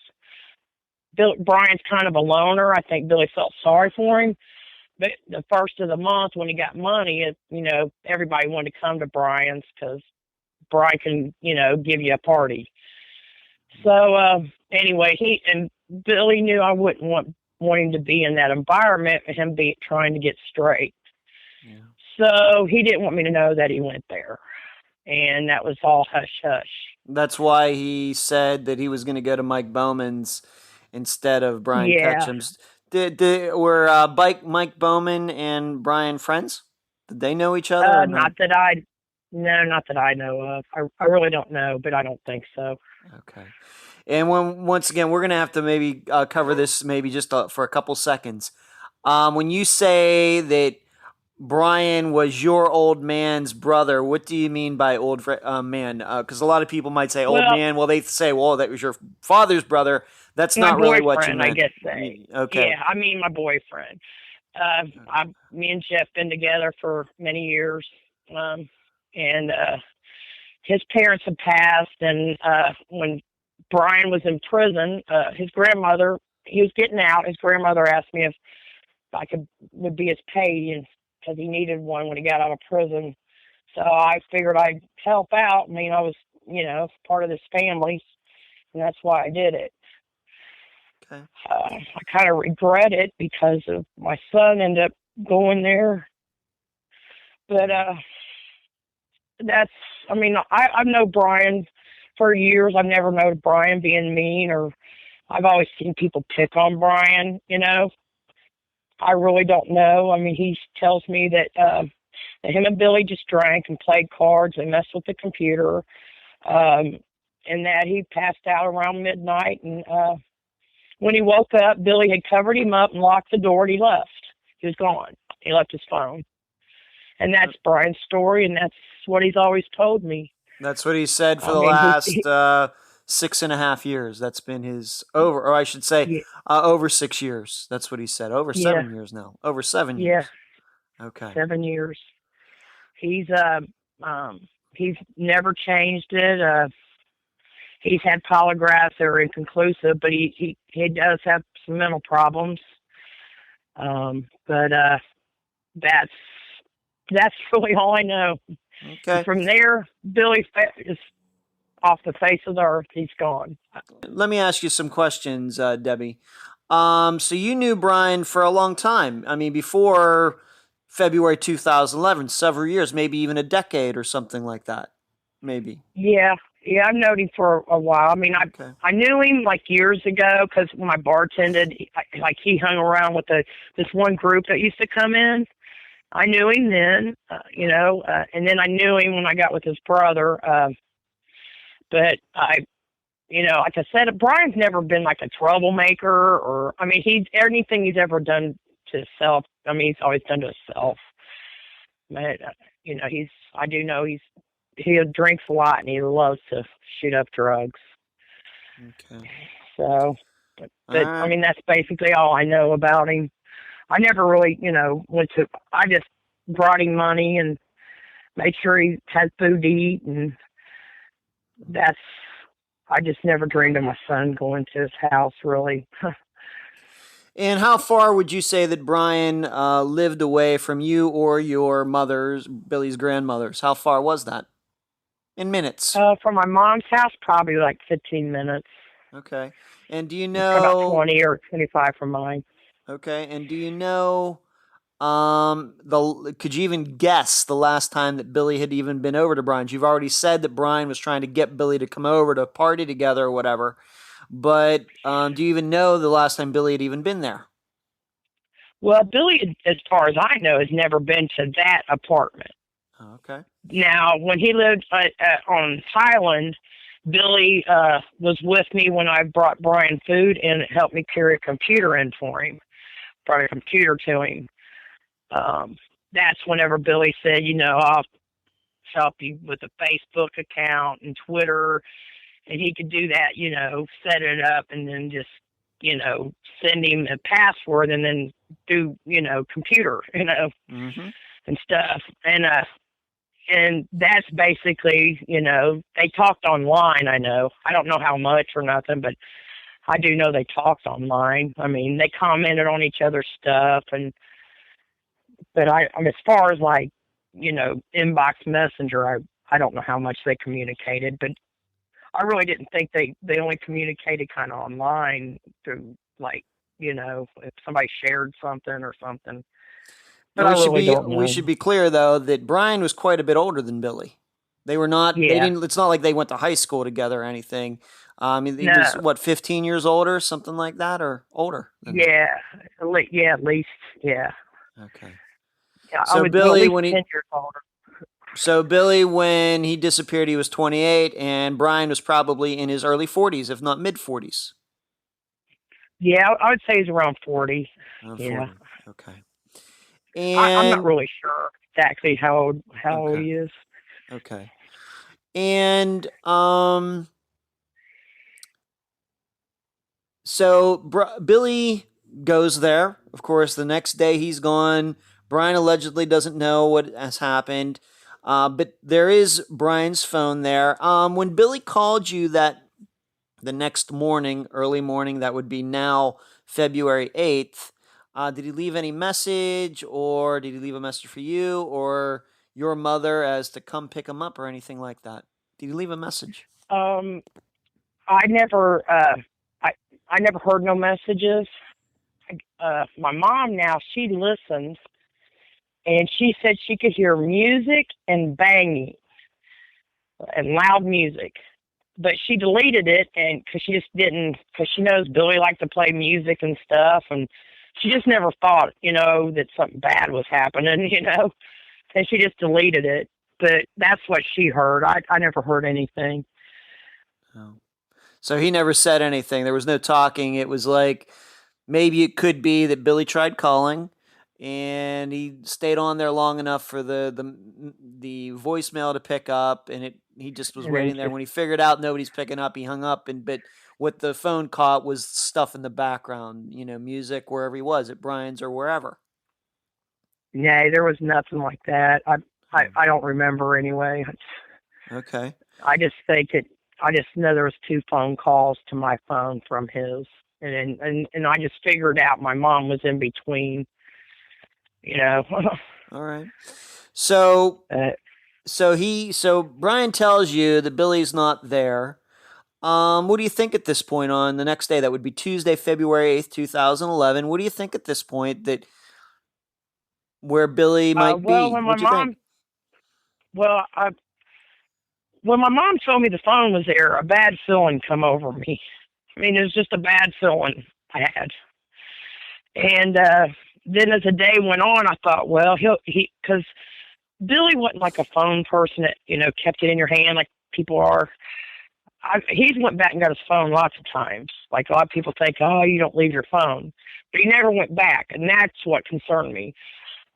S2: Brian's kind of a loner. I think Billy felt sorry for him. But the first of the month when he got money, everybody wanted to come to Brian's because Brian can, give you a party. So anyway, Billy knew I wouldn't want him to be in that environment and him trying to get straight. Yeah. So he didn't want me to know that he went there. And that was all hush-hush.
S1: That's why he said that he was going to go to Mike Bowman's instead of Brian Ketchum's. Were Mike Bowman and Brian friends? Did they know each other?
S2: Not that I know of. I really don't know, but I don't think so.
S1: Okay. And once again, we're going to have to maybe cover this maybe just for a couple seconds. When you say that Brian was your old man's brother, what do you mean by old man? Because a lot of people might say old man. Well, they say, well, that was your father's brother. That's not really what you meant.
S2: I guess they.
S1: Okay.
S2: Yeah, I mean my boyfriend. Me and Jeff been together for many years, and his parents had passed, and when Brian was in prison, his grandmother, he was getting out. His grandmother asked me if I would be his pay, because he needed one when he got out of prison. So I figured I'd help out. I mean, I was, part of this family, and that's why I did it.
S1: Okay.
S2: I kind of regret it because of my son ended up going there. But I've known Brian for years. I've never known Brian being mean, or I've always seen people pick on Brian, I really don't know. I mean, he tells me that him and Billy just drank and played cards and messed with the computer, and that he passed out around midnight. And when he woke up, Billy had covered him up and locked the door, and he left. He was gone. He left his phone. And that's Brian's story, and that's what he's always told me.
S1: That's what he said for the last 6.5 years. That's been his over 6 years. That's what he said. Over 7 years now. Over 7 years.
S2: Yeah.
S1: Okay.
S2: 7 years. He's never changed it. He's had polygraphs that are inconclusive, but he does have some mental problems. But that's really all I know.
S1: Okay.
S2: And from there, Billy is off the face of the earth. He's gone.
S1: Let me ask you some questions, Debbie. So you knew Brian for a long time. I mean, before February 2011, several years, maybe even a decade or something like that. Maybe.
S2: Yeah, I've known him for a while. I mean, I knew him like years ago because when I bartended, he hung around with this one group that used to come in, I knew him then, and then I knew him when I got with his brother. But like I said, Brian's never been like a troublemaker, or I mean, anything he's ever done to himself. I mean, he's always done to himself. But I do know he drinks a lot and he loves to shoot up drugs.
S1: Okay.
S2: So, but I mean, that's basically all I know about him. I never really, I just brought him money and made sure he had food to eat, and I just never dreamed of my son going to his house, really.
S1: And how far would you say that Brian lived away from you or your Billy's grandmother's? How far was that? In minutes.
S2: From my mom's house, probably like 15 minutes.
S1: Okay. And do you
S2: About
S1: know
S2: 20 or 25 from mine.
S1: Okay. And do you know could you even guess the last time that Billy had even been over to Brian's? You've already said that Brian was trying to get Billy to come over to party together or whatever. But do you even know the last time Billy had even been there?
S2: Well, Billy, as far as I know, has never been to that apartment.
S1: Oh, okay.
S2: Now, when he lived on Highland, Billy was with me when I brought Brian food and helped me carry a computer in for him. Brought a computer to him. That's whenever Billy said, I'll help you with a Facebook account and Twitter, and he could do that, set it up and then just, send him a password and then do, computer,
S1: mm-hmm.
S2: and stuff. And that's basically, they talked online, I know. I don't know how much or nothing, but I do know they talked online. I mean, they commented on each other's stuff, but I mean, as far as like, inbox messenger, I don't know how much they communicated, but I really didn't think they only communicated kind of online through like, if somebody shared something or something. But
S1: we should be clear though that Brian was quite a bit older than Billy. They were not. Yeah. They didn't. It's not like they went to high school together or anything. He was what, 15 years older, something like that, or older.
S2: At least. Yeah.
S1: Okay.
S2: Yeah, so Billy, when 10 years older.
S1: So Billy, when he disappeared, he was 28, and Brian was probably in his early 40s, if not mid 40s.
S2: Yeah, I would say he's around 40.
S1: Around
S2: 40.
S1: Okay. And
S2: I'm not really sure exactly how old he is.
S1: Okay. And so Billy goes there. Of course, the next day he's gone. Brian allegedly doesn't know what has happened. But there is Brian's phone there. When Billy called you the next morning, early morning, that would be now February 8th, did he leave any message, or did he leave a message for you or your mother as to come pick him up or anything like that? Did he leave a message?
S2: I never heard no messages. My mom now, she listens, and she said she could hear music and banging and loud music. But she deleted it, and because she knows Billy liked to play music and stuff, and she just never thought, that something bad was happening, and she just deleted it. But that's what she heard. I never heard anything.
S1: Oh. So he never said anything. There was no talking. It was like, maybe it could be that Billy tried calling, and he stayed on there long enough for the voicemail to pick up, and he just was waiting there. When he figured out nobody's picking up, he hung up. But what the phone caught was stuff in the background, music wherever he was, at Brian's or wherever.
S2: Yeah, there was nothing like that. I don't remember anyway.
S1: Okay.
S2: I just know there was 2 phone calls to my phone from his, and I just figured out my mom was in between.
S1: All right. So Brian tells you that Billy's not there. What do you think at this point on the next day? That would be Tuesday, February 8th, 2011. What do you think at this point that where Billy might be?
S2: When my mom told me the phone was there, a bad feeling come over me. I mean, it was just a bad feeling I had. And then as the day went on, I thought, well, because Billy wasn't like a phone person that, kept it in your hand like people are. He's went back and got his phone lots of times. Like a lot of people think, oh, you don't leave your phone, but he never went back, and that's what concerned me.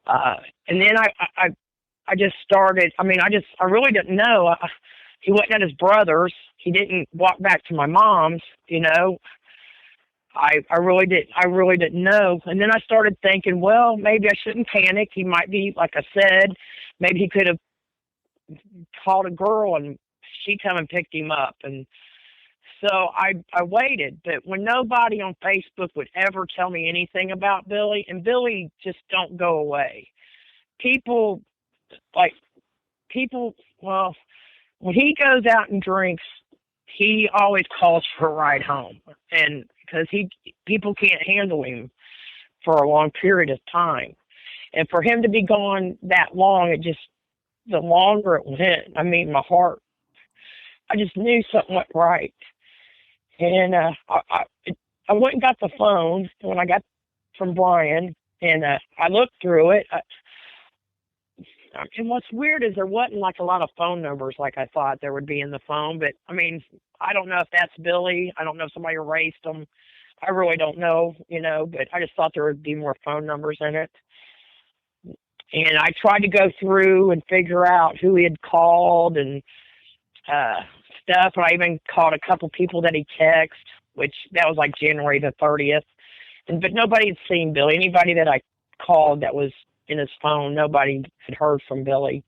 S2: And then I just started. I really didn't know. He went at his brother's. He didn't walk back to my mom's. I really didn't. I really didn't know. And then I started thinking, well, maybe I shouldn't panic. He might be, like I said, maybe he could have called a girl and she come and picked him up. And so I waited. But when nobody on Facebook would ever tell me anything about Billy, and Billy just don't go away. People, well, when he goes out and drinks, he always calls for a ride home. And because people can't handle him for a long period of time. And for him to be gone that long, the longer it went, my heart, I just knew something went right. And I went and got the phone when I got from Brian, and I looked through it. And what's weird is there wasn't like a lot of phone numbers like I thought there would be in the phone. But I don't know if that's Billy. I don't know if somebody erased them. I really don't know, but I just thought there would be more phone numbers in it. And I tried to go through and figure out who he had called and stuff. And I even called a couple people that he texted, which that was like January the 30th. But nobody had seen Billy. Anybody that I called that was in his phone, nobody had heard from Billy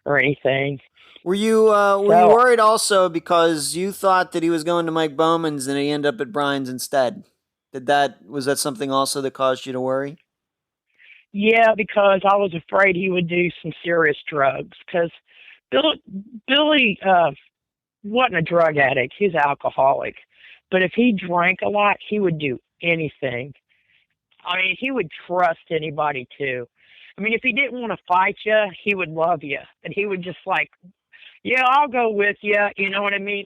S2: or anything.
S1: Were you worried also because you thought that he was going to Mike Bowman's and he ended up at Brian's instead? Was that something also that caused you to worry?
S2: Yeah, because I was afraid he would do some serious drugs. Because Billy wasn't a drug addict; he's an alcoholic. But if he drank a lot, he would do anything. He would trust anybody too. If he didn't want to fight you, he would love you, and he would just like, yeah, I'll go with you. You know what I mean?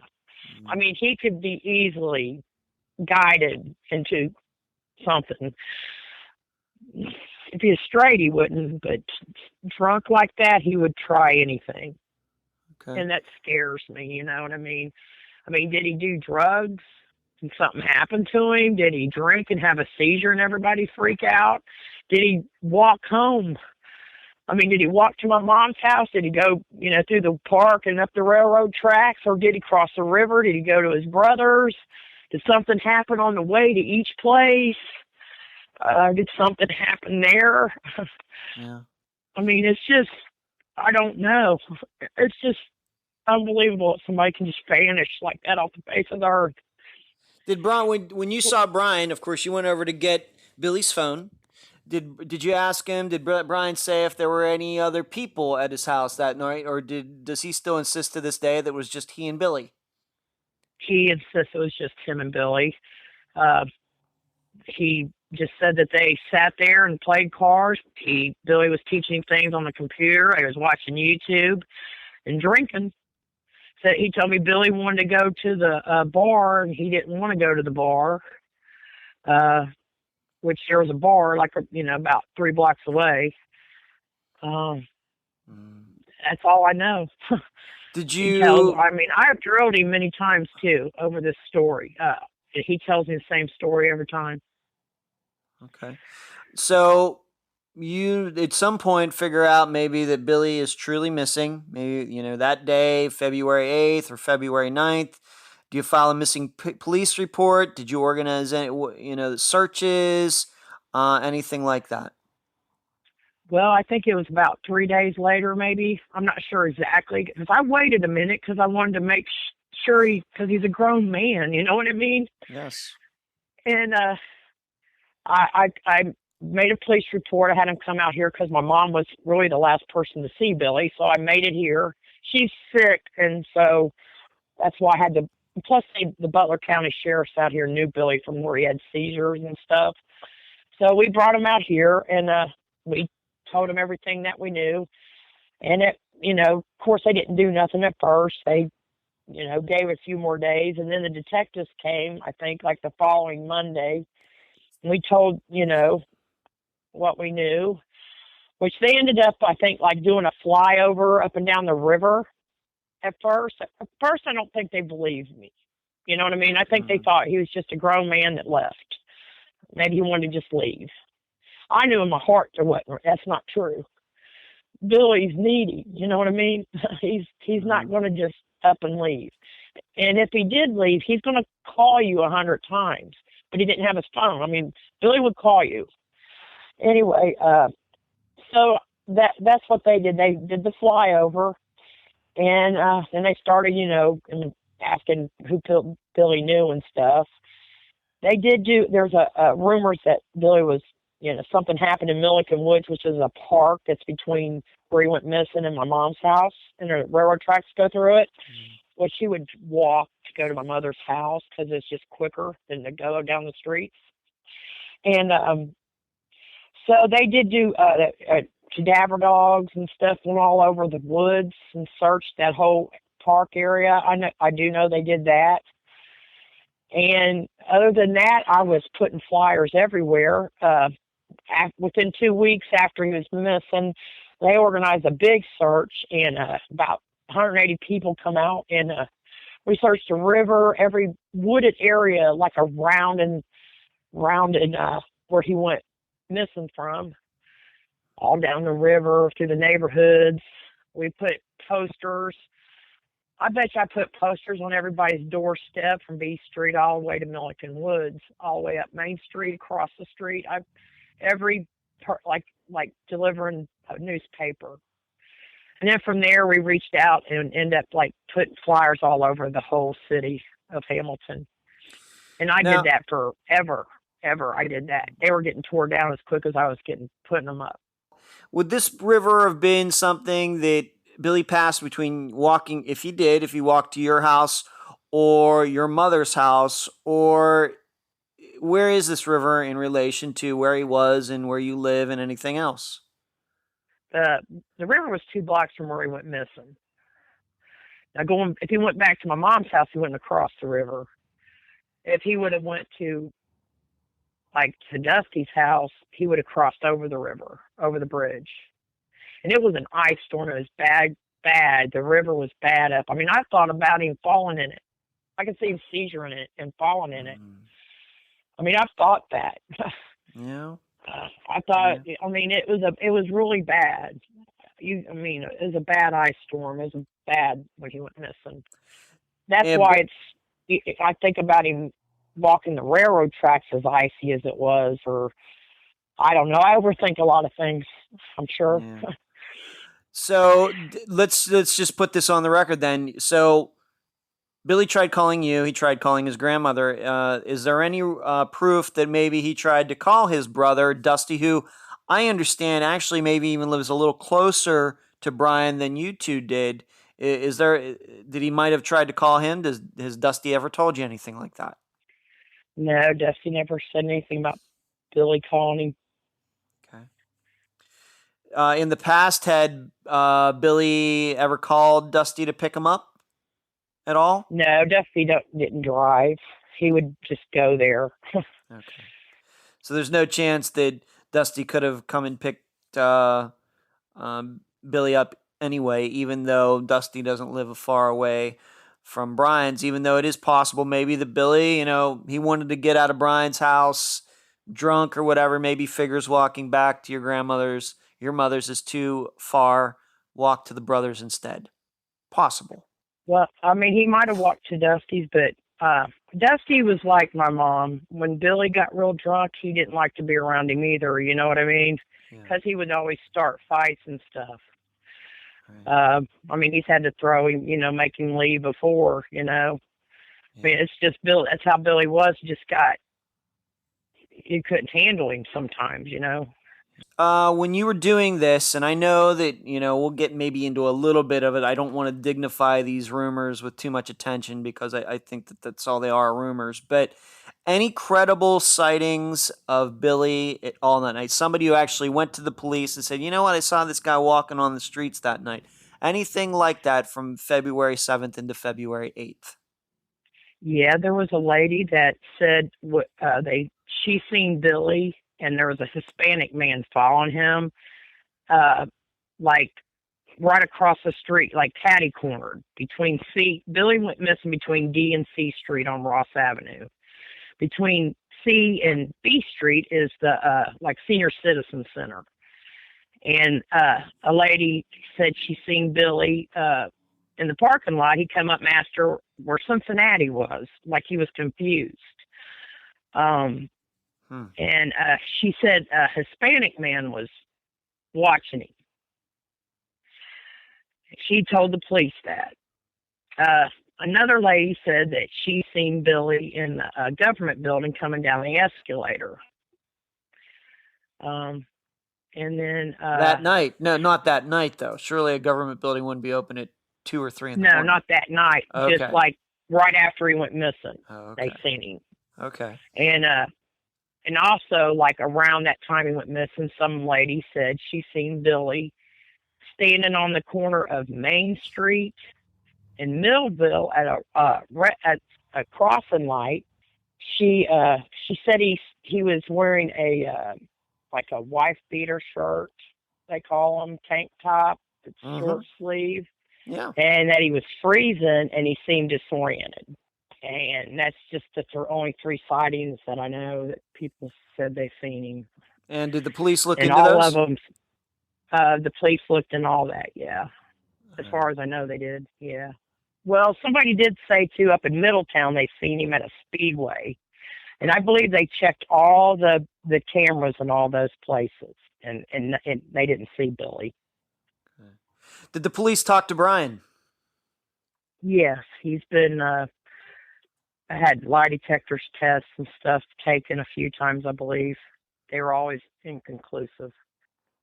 S2: He could be easily guided into something. If he was straight, he wouldn't, but drunk like that, he would try anything. Okay. And that scares me, you know what I mean? Did he do drugs and something happened to him? Did he drink and have a seizure and everybody freak out? Did he walk home? Did he walk to my mom's house? Did he go, through the park and up the railroad tracks? Or did he cross the river? Did he go to his brother's? Did something happen on the way to each place? Did something happen there?
S1: Yeah.
S2: It's just, I don't know. It's just unbelievable that somebody can just vanish like that off the face of the earth.
S1: Did Brian, when you saw Brian, of course, you went over to get Billy's phone. Did you ask him? Did Brian say if there were any other people at his house that night, or does he still insist to this day that it was just he and Billy?
S2: He insists it was just him and Billy. He just said that they sat there and played cards. Billy was teaching things on the computer. I was watching YouTube and drinking. So he told me Billy wanted to go to the bar, and he didn't want to go to the bar, which there was a bar like about 3 blocks away. That's all I know.
S1: Did you?
S2: I have drilled him many times too over this story. He tells me the same story every time.
S1: Okay. So you at some point figure out maybe that Billy is truly missing. Maybe, that day, February 8th or February 9th. Do you file a missing police report? Did you organize any, searches, anything like that?
S2: Well, I think it was about 3 days later, maybe. I'm not sure exactly, because I waited a minute because I wanted to make sure because he's a grown man, you know what I mean?
S1: Yes.
S2: And I made a police report. I had him come out here because my mom was really the last person to see Billy, so I made it here. She's sick, and so that's why I had to. Plus, the Butler County Sheriff's out here knew Billy from where he had seizures and stuff. So we brought him out here, and we told him everything that we knew. And of course, they didn't do nothing at first. They, gave a few more days, and then the detectives came. I think like the following Monday. And we told, what we knew, which they ended up, I think, like doing a flyover up and down the river at first. At first, I don't think they believed me. You know what I mean? I think they thought he was just a grown man that left. Maybe he wanted to just leave. I knew in my heart that's not true. Billy's needy. You know what I mean? He's not going to just up and leave. And if he did leave, he's going to call you 100 times. But he didn't have his phone. I mean, Billy would call you. Anyway, so that's what they did. They did the flyover, and then they started, asking who Billy knew and stuff. They did do. There's a rumors that Billy was, something happened in Milliken Woods, which is a park that's between where he went missing and my mom's house, and the railroad tracks go through it. Which he would walk to go to my mother's house because it's just quicker than to go down the streets. And so they did do cadaver dogs and stuff, went all over the woods and searched that whole park area. I do know they did that. And other than that, I was putting flyers everywhere. Within 2 weeks after he was missing, they organized a big search, and about 180 people come out, and we searched the river, every wooded area, like around and where he went missing from, all down the river, through the neighborhoods. We put posters. I bet you I put posters on everybody's doorstep from B Street all the way to Milliken Woods, all the way up Main Street, across the street. Like delivering a newspaper. And then from there, we reached out and ended up like putting flyers all over the whole city of Hamilton. And I did that forever. I did that. They were getting tore down as quick as I was putting them up.
S1: Would this river have been something that Billy passed between walking, if he walked to your house or your mother's house, or where is this river in relation to where he was and where you live and anything else?
S2: The river was 2 blocks from where he went missing. Now, if he went back to my mom's house, he wouldn't have crossed the river. If he would have went to Dusty's house, he would have crossed over the river, over the bridge. And it was an ice storm. It was bad. The river was bad up. I mean, I thought about him falling in it. I could see him seizure in it and falling in it. I mean, I've thought that.
S1: Yeah.
S2: I thought. Yeah. I mean, it was really bad. It was a bad ice storm. It was bad when he went missing. That's why I think about him walking the railroad tracks as icy as it was, or I don't know. I overthink a lot of things, I'm sure.
S1: Yeah. So let's just put this on the record then. So Billy tried calling you. He tried calling his grandmother. Is there any proof that maybe he tried to call his brother, Dusty, who I understand actually maybe even lives a little closer to Brian than you two did? Did he might have tried to call him? Has Dusty ever told you anything like that?
S2: No, Dusty never said anything about Billy calling him.
S1: Okay. In the past, had Billy ever called Dusty to pick him up at all?
S2: No, Dusty didn't drive. He would just go there.
S1: Okay. So there's no chance that Dusty could have come and picked Billy up anyway, even though Dusty doesn't live far away from Brian's, even though it is possible maybe that Billy, he wanted to get out of Brian's house drunk or whatever, maybe figures walking back to your mother's is too far, walk to the brothers instead. Possible.
S2: Well, I mean, he might have walked to Dusty's, but Dusty was like my mom. When Billy got real drunk, he didn't like to be around him either, you know what I mean? Because he would always start fights and stuff. Right. I mean, he's had to throw him, make him leave before, I mean, it's just Billy. That's how Billy was. You couldn't handle him sometimes,
S1: When you were doing this, and I know that, we'll get maybe into a little bit of it. I don't want to dignify these rumors with too much attention because I think that that's all they are, rumors. But any credible sightings of Billy all that night? Somebody who actually went to the police and said, you know what, I saw this guy walking on the streets that night. Anything like that from February 7th into February 8th?
S2: Yeah, there was a lady that said she seen Billy and there was a Hispanic man following him, like right across the street, like catty cornered between C. Billy went missing between D and C Street on Ross Avenue. Between C and B Street is the like senior citizen center. And a lady said she seen Billy in the parking lot. He come up and asked her where Cincinnati was, like he was confused. And she said a Hispanic man was watching him. She told the police that. Another lady said that she seen Billy in a government building coming down the escalator. And then
S1: that night? No, not that night though. Surely a government building wouldn't be open at 2 or 3 in the morning.
S2: No, not that night.
S1: Okay.
S2: Just like right after he went missing.
S1: Oh, okay.
S2: They seen him.
S1: Okay.
S2: And also like around that time he went missing, some lady said she seen Billy standing on the corner of Main Street in Millville at a crossing light. She said he was wearing a like a wife beater shirt, they call them, tank top, it's short sleeve.
S1: Yeah.
S2: And that he was freezing and he seemed disoriented. And that's the only 3 sightings that I know that people said they've seen him.
S1: And did the police look
S2: and
S1: into
S2: all
S1: those?
S2: of them, the police looked in all that, yeah. As far as I know, they did, yeah. Well, somebody did say, too, up in Middletown, they seen him at a speedway. And I believe they checked all the cameras in all those places, and they didn't see Billy.
S1: Okay. Did the police talk to Brian?
S2: Yes, he's been had lie detectors tests and stuff taken a few times, I believe. They were always inconclusive.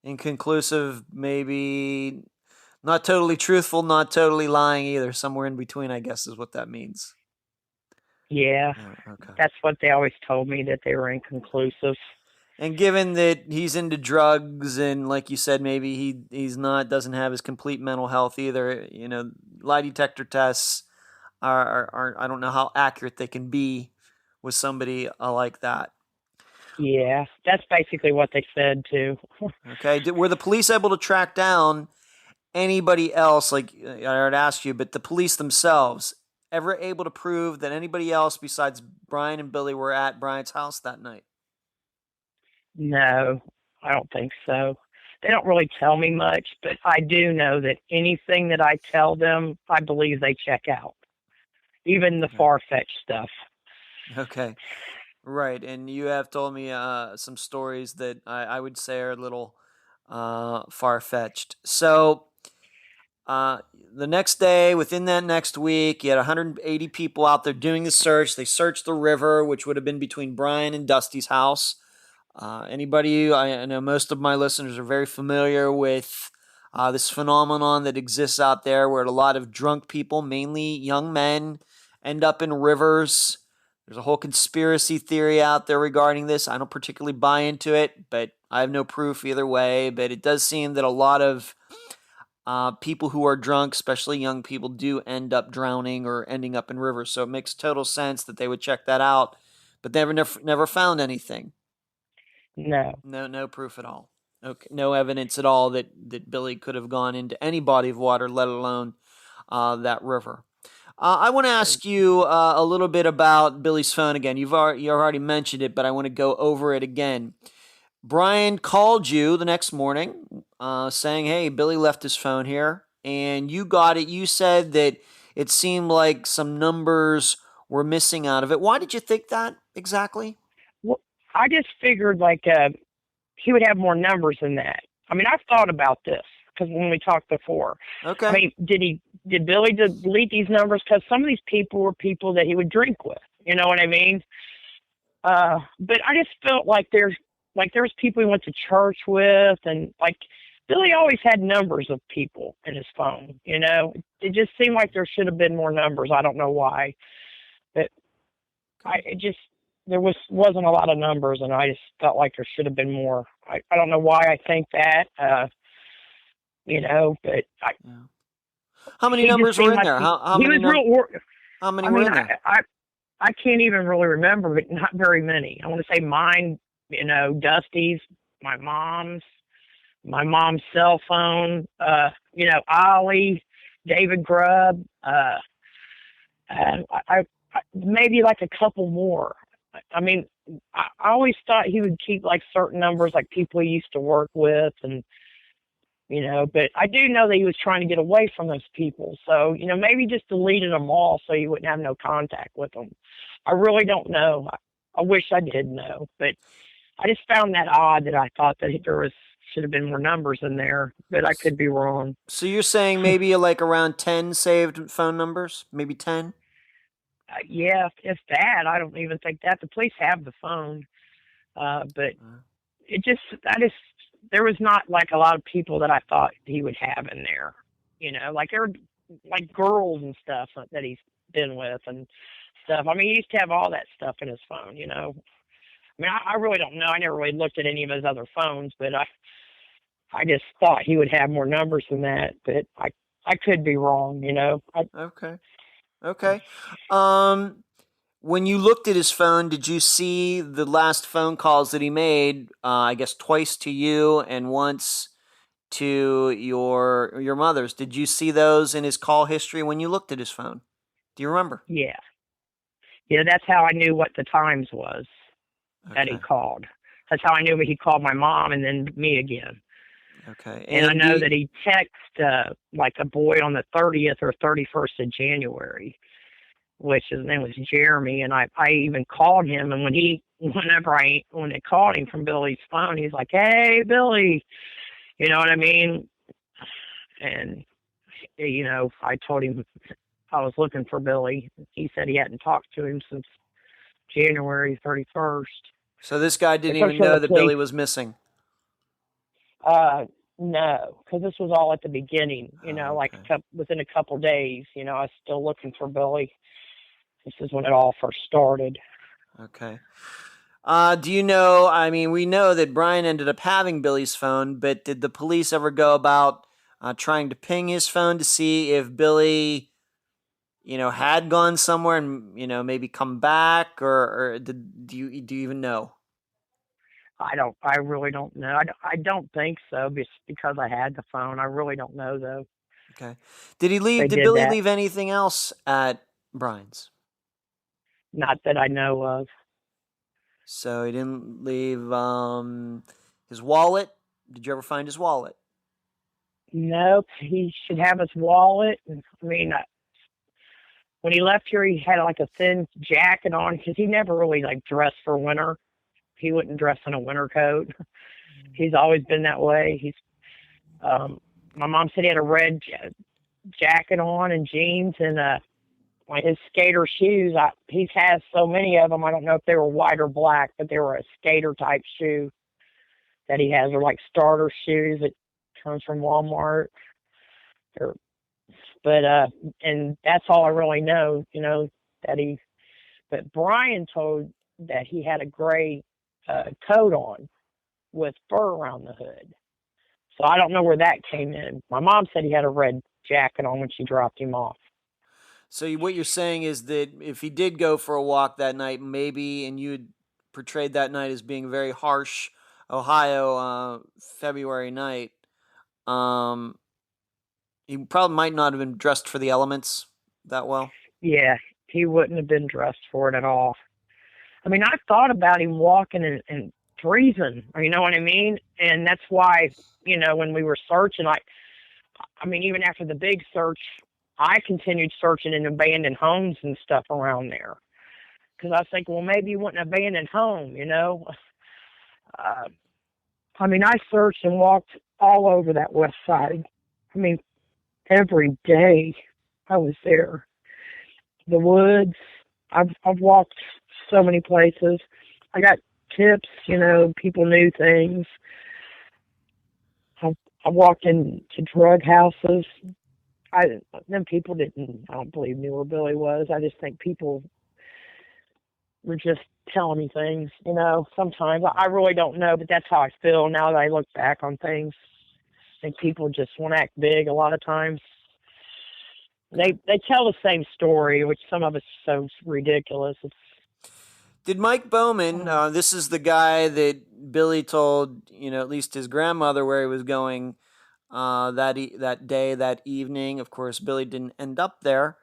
S1: Inconclusive, maybe not totally truthful, not totally lying either. Somewhere in between, I guess, is what that means.
S2: Yeah,
S1: okay.
S2: That's what they always told me, that they were inconclusive.
S1: And given that he's into drugs and, like you said, maybe doesn't have his complete mental health either, lie detector tests are I don't know how accurate they can be with somebody like that.
S2: Yeah, that's basically what they said too.
S1: Okay, were the police able to track down anybody else? Like I already asked you, but the police themselves ever able to prove that anybody else besides Brian and Billy were at Brian's house that night?
S2: No, I don't think so. They don't really tell me much, but I do know that anything that I tell them, I believe they check out. Even the far-fetched stuff.
S1: Okay. Right, and you have told me some stories that I would say are a little far-fetched. So the next day, within that next week, you had 180 people out there doing the search. They searched the river, which would have been between Brian and Dusty's house. I know most of my listeners are very familiar with this phenomenon that exists out there where a lot of drunk people, mainly young men, end up in rivers. There's a whole conspiracy theory out there regarding this. I don't particularly buy into it, but I have no proof either way. But it does seem that a lot of people who are drunk, especially young people, do end up drowning or ending up in rivers. So it makes total sense that they would check that out, but never found anything. No proof at all. Okay, no evidence at all that Billy could have gone into any body of water, let alone that river. I want to ask you a little bit about Billy's phone again. You already mentioned it, but I want to go over it again. Brian called you the next morning saying, hey, Billy left his phone here, and you got it. You said that it seemed like some numbers were missing out of it. Why did you think that exactly?
S2: Well, I just figured like he would have more numbers than that. I mean, I've thought about this because when we talked before.
S1: Okay.
S2: I mean, did Billy delete these numbers? Because some of these people were people that he would drink with. You know what I mean? But I just felt like there was people he went to church with, and like Billy always had numbers of people in his phone. It just seemed like there should have been more numbers. I don't know why, but there wasn't a lot of numbers, and I just felt like there should have been more. I don't know why I think that. But
S1: how many numbers were in there? How many were in there?
S2: I can't even really remember, but not very many. I want to say mine Dusty's, my mom's, my mom's cell phone, Ollie, David Grubb, maybe like a couple more. I mean, I always thought he would keep like certain numbers, like people he used to work with, and but I do know that he was trying to get away from those people. So, maybe just deleted them all so you wouldn't have no contact with them. I really don't know. I wish I did know, but I just found that odd that I thought that should have been more numbers in there, but I could be wrong.
S1: So you're saying maybe like around 10 saved phone numbers? Maybe 10?
S2: Yeah, if that, I don't even think that. The police have the phone, but there was not like a lot of people that I thought he would have in there. Like there were like girls and stuff that he's been with and stuff. I mean, he used to have all that stuff in his phone. I mean, I really don't know. I never really looked at any of his other phones, but I just thought he would have more numbers than that. But I could be wrong.
S1: Okay. When you looked at his phone, did you see the last phone calls that he made? I guess twice to you and once to your mother's. Did you see those in his call history when you looked at his phone? Do you remember?
S2: Yeah. That's how I knew what the times was that he called. That's how I knew he called my mom and then me again.
S1: Okay.
S2: And I know that he texted like a boy on the 30th or 31st of January, which his name was Jeremy, and I even called him, and when they called him from Billy's phone, he's like, "Hey, Billy," you know what I mean? And I told him I was looking for Billy. He said he hadn't talked to him since January 31st.
S1: So this guy didn't even know that Billy was missing?
S2: No, because this was all at the beginning, like within a couple days. I was still looking for Billy. This is when it all first started.
S1: Okay. Do you know, I mean, we know that Brian ended up having Billy's phone, but did the police ever go about trying to ping his phone to see if Billy, had gone somewhere and, maybe come back, or do you even know?
S2: I really don't know. I don't think so, just because I had the phone. I really don't know, though.
S1: Okay. Did Billy leave anything else at Brian's?
S2: Not that I know of.
S1: So he didn't leave his wallet? Did you ever find his wallet?
S2: Nope. He should have his wallet. I mean, when he left here, he had like a thin jacket on because he never really like dressed for winter. He wouldn't dress in a winter coat. He's always been that way. My mom said he had a red jacket on and jeans and like his skater shoes. He has so many of them. I don't know if they were white or black, but they were a skater type shoe that he has. They're like starter shoes that comes from Walmart. And that's all I really know, but Brian told that he had a gray coat on with fur around the hood. So I don't know where that came in. My mom said he had a red jacket on when she dropped him off.
S1: So what you're saying is that if he did go for a walk that night, maybe, and you had portrayed that night as being a very harsh Ohio February night, he probably might not have been dressed for the elements that well.
S2: Yeah, he wouldn't have been dressed for it at all. I mean, I thought about him walking and freezing, you know what I mean? And that's why, when we were searching, I mean, even after the big search, I continued searching in abandoned homes and stuff around there. Because I was thinking, well, maybe he went in an abandoned home, I mean, I searched and walked all over that west side. I mean, every day I was there. The woods, I've walked so many places. I got tips, people knew things. I walked into drug houses. Them people I don't believe knew where Billy was. I just think people were just telling me things, sometimes. I really don't know, but that's how I feel now that I look back on things. I think people just want to act big a lot of times. They tell the same story, which some of it's so ridiculous.
S1: Did Mike Bowman, this is the guy that Billy told, at least his grandmother where he was going that day, that evening. Of course, Billy didn't end up there.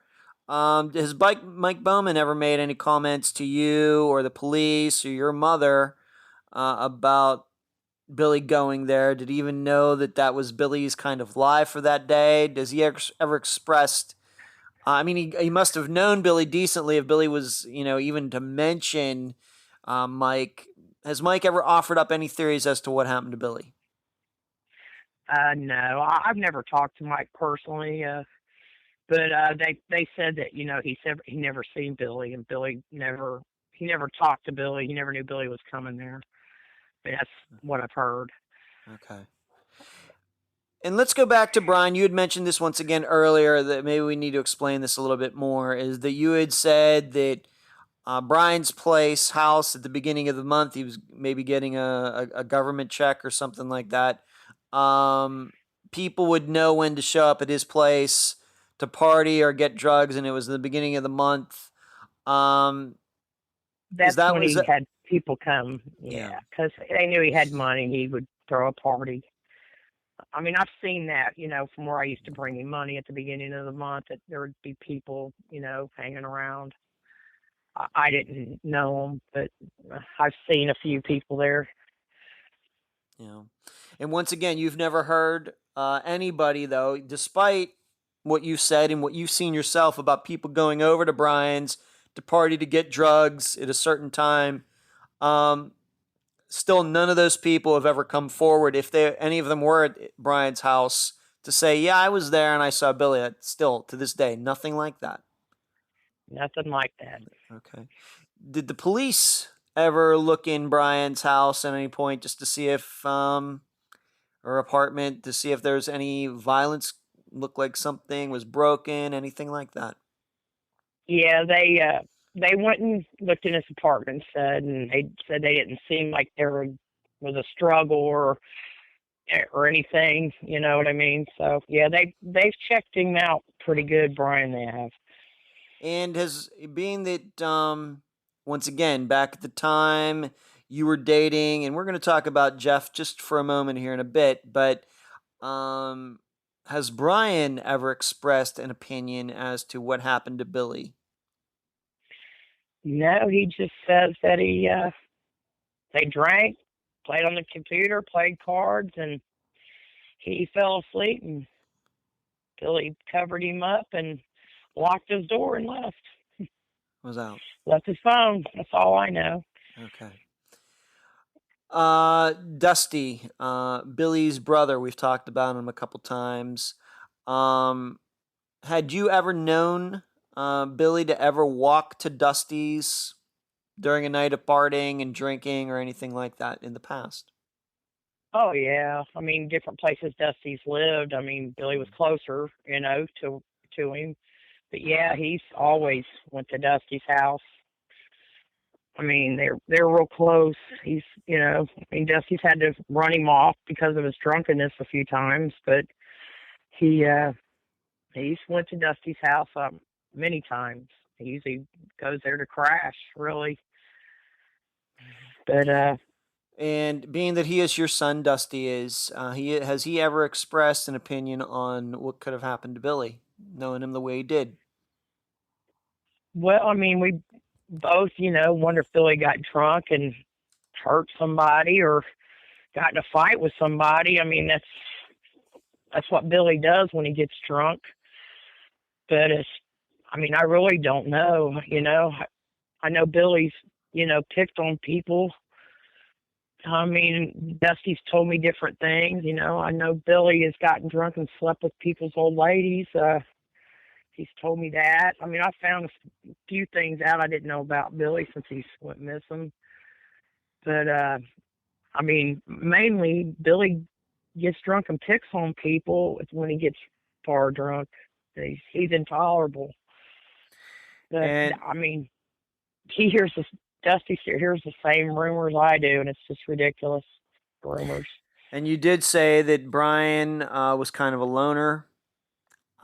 S1: Has Mike Bowman ever made any comments to you or the police or your mother about Billy going there? Did he even know that that was Billy's kind of lie for that day? Does he ever expressed? He must have known Billy decently if Billy was, even to mention Mike. Has Mike ever offered up any theories as to what happened to Billy?
S2: No, I've never talked to Mike personally, but they said that he never seen Billy, and he never talked to Billy. He never knew Billy was coming there. But that's what I've heard.
S1: Okay. And let's go back to Brian. You had mentioned this once again earlier, that maybe we need to explain this a little bit more, is that you had said that Brian's house at the beginning of the month, he was maybe getting a government check or something like that. People would know when to show up at his place to party or get drugs, and it was the beginning of the month.
S2: That's when he had people come, because they knew he had money. He would throw a party. I've seen that, from where I used to bring him money at the beginning of the month, that there would be people, hanging around. I didn't know them, but I've seen a few people there.
S1: Yeah. And once again, you've never heard anybody, though, despite what you said and what you've seen yourself about people going over to Brian's to party to get drugs at a certain time. Still, none of those people have ever come forward, if any of them were at Brian's house, to say, yeah, I was there and I saw Billy. Still, to this day, nothing like that.
S2: Nothing like that.
S1: Okay. Did the police ever look in Brian's house at any point just to see if, or apartment, to see if there's any violence, looked like something was broken, anything like that?
S2: Yeah, they went and looked in his apartment, and they said they didn't seem like there was a struggle or anything. You know what I mean? So yeah, they've checked him out pretty good, Brian. They have.
S1: And being that once again, back at the time you were dating, and we're going to talk about Jeff just for a moment here in a bit, but has Brian ever expressed an opinion as to what happened to Billy?
S2: No, he just says that they drank, played on the computer, played cards, and he fell asleep, and Billy covered him up and locked his door and left.
S1: Was out.
S2: Left his phone. That's all I know.
S1: Okay. Dusty, Billy's brother, we've talked about him a couple times. Had you ever known Billy to ever walk to Dusty's during a night of partying and drinking or anything like that in the past?
S2: Oh, yeah. Different places Dusty's lived. Billy was closer, to him. But yeah, he's always went to Dusty's house. They're real close. Dusty's had to run him off because of his drunkenness a few times, but he's went to Dusty's house many times. He usually goes there to crash, really. But
S1: and being that he is your son, Dusty has he ever expressed an opinion on what could have happened to Billy, knowing him the way he did?
S2: Well, we both, wonder if Billy got drunk and hurt somebody or got in a fight with somebody. That's what Billy does when he gets drunk. But I really don't know. I know Billy's, picked on people. Dusty's told me different things. I know Billy has gotten drunk and slept with people's old ladies. He's told me that. I found a few things out I didn't know about Billy since he went missing. But, mainly Billy gets drunk and picks on people when he gets far drunk. He's intolerable. But, he hears this. Dusty hears the same rumors I do, and it's just ridiculous rumors.
S1: And you did say that Brian was kind of a loner.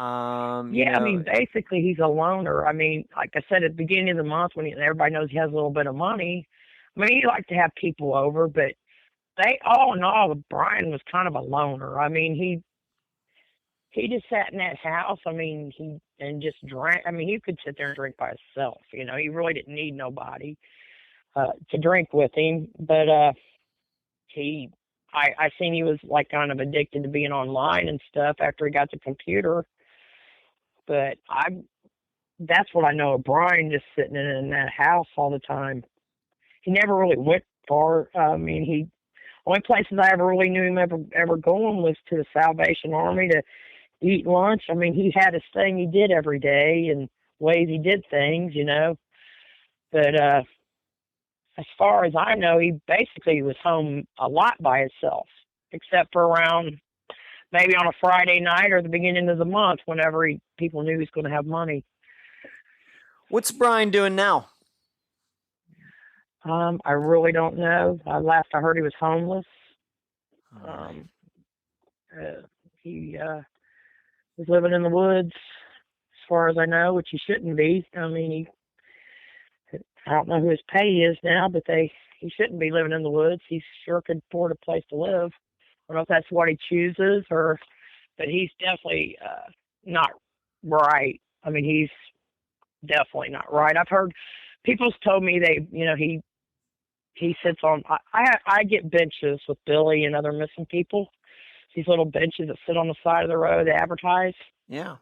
S2: Yeah, I mean, basically, he's a loner. I mean, like I said at the beginning of the month, when everybody knows he has a little bit of money, I mean, he liked to have people over, but all in all, Brian was kind of a loner. I mean, he just sat in that house. I mean, and just drank. I mean, he could sit there and drink by himself. You know, he really didn't need nobody to drink with him. But I seen he was like kind of addicted to being online and stuff after he got the computer. But that's what I know of Brian, just sitting in that house all the time. He never really went far. I mean, only places I ever really knew him ever going was to the Salvation Army to eat lunch. I mean, he had his thing he did every day and ways he did things, you know. But as far as I know, he basically was home a lot by himself, except for around maybe on a Friday night or the beginning of the month whenever people knew he was going to have money.
S1: What's Brian doing now?
S2: I really don't know. Last I heard he was homeless. He was living in the woods, as far as I know, which he shouldn't be. I mean, I don't know who his pay is now, but he shouldn't be living in the woods. He sure could afford a place to live. I don't know if that's what he chooses, but he's definitely not right. I mean, he's definitely not right. I've heard people's told me he sits on. I get benches with Billy and other missing people. These little benches that sit on the side of the road, they advertise.
S1: Yeah.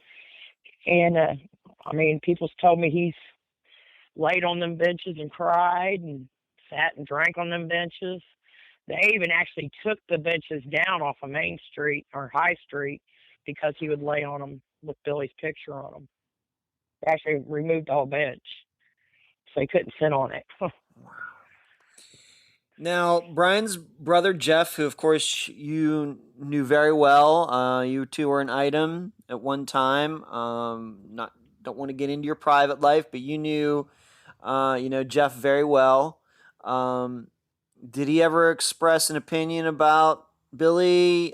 S2: And I mean, people's told me he's laid on them benches and cried and sat and drank on them benches. They even actually took the benches down off of Main Street or High Street because he would lay on them with Billy's picture on them. They actually removed the whole bench, so he couldn't sit on it.
S1: Wow. Now, Brian's brother Jeff, who of course you knew very well, you two were an item at one time. Don't want to get into your private life, but you knew Jeff very well. Did he ever express an opinion about Billy?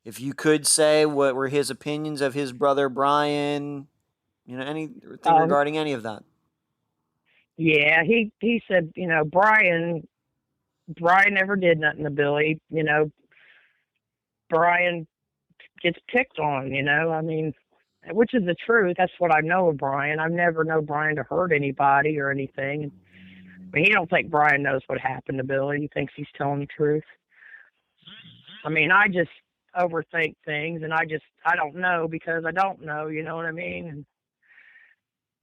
S1: If you could say, what were his opinions of his brother Brian? Anything regarding any of that?
S2: Yeah, he said, Brian never did nothing to Billy. Brian gets picked on, I mean, which is the truth. That's what I know of Brian. I've never known Brian to hurt anybody or anything. I mean, he don't think Brian knows what happened to Billy. He thinks he's telling the truth. I mean, I just overthink things, and I don't know because I don't know, you know what I mean? And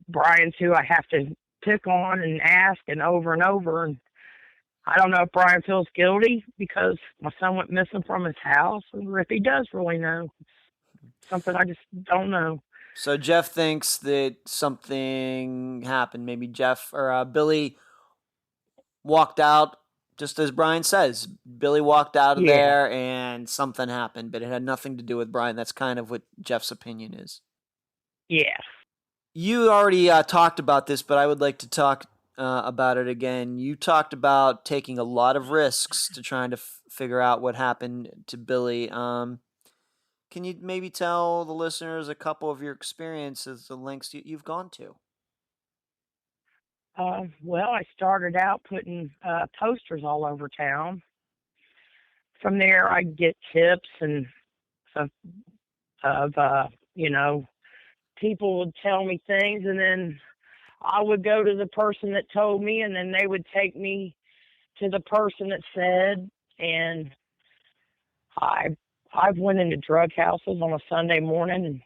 S2: Brian's who I have to pick on and ask and over, and I don't know if Brian feels guilty because my son went missing from his house, or if he does really know. It's something I just don't know.
S1: So Jeff thinks that something happened. Maybe Jeff or Billy walked out, just as Brian says. Billy walked out of there and something happened, but it had nothing to do with Brian. That's kind of what Jeff's opinion is.
S2: Yeah.
S1: You already talked about this, but I would like to talk about it again. You talked about taking a lot of risks to trying to figure out what happened to Billy. Can you maybe tell the listeners a couple of your experiences, the lengths you've gone to?
S2: Well, I started out putting posters all over town. From there, I'd get tips and people would tell me things, and then I would go to the person that told me, and then they would take me to the person that said. And I've went into drug houses on a Sunday morning,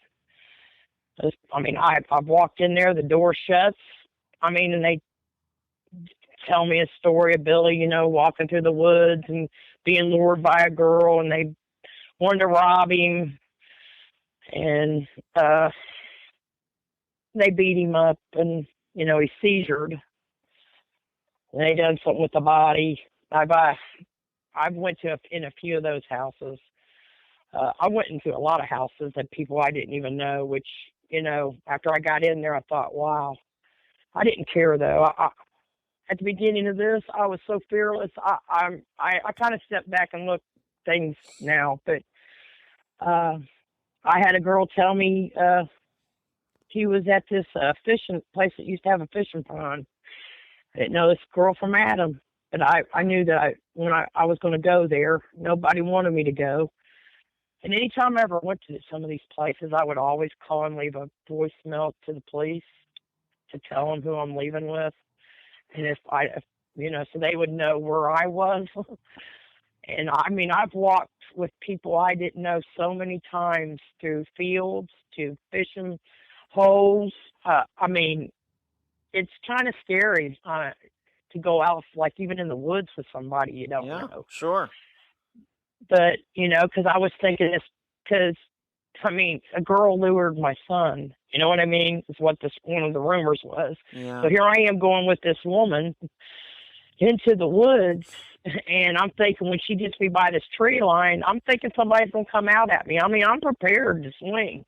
S2: and I've walked in there, the door shuts. And they tell me a story of Billy, walking through the woods and being lured by a girl, and they wanted to rob him, and they beat him up, and he seizured. And they done something with the body. I've went in a few of those houses. I went into a lot of houses that people I didn't even know, which, after I got in there, I thought, wow. I didn't care, though. At the beginning of this, I was so fearless. I kind of stepped back and looked things now, but I had a girl tell me he was at this fishing place that used to have a fishing pond. I didn't know this girl from Adam, but I knew that when I was going to go there, nobody wanted me to go. And anytime I ever went to some of these places, I would always call and leave a voicemail to the police to tell them who I'm leaving with. And so they would know where I was. And I mean, I've walked with people I didn't know so many times through fields, to fishing holes. I mean, it's kind of scary to go out, like even in the woods with somebody you don't know.
S1: Sure.
S2: But, because I was thinking this, because, I mean, a girl lured my son. You know what I mean? Is what one of the rumors was.
S1: Yeah.
S2: So here I am going with this woman into the woods, and I'm thinking when she gets me by this tree line, I'm thinking somebody's going to come out at me. I mean, I'm prepared to swing.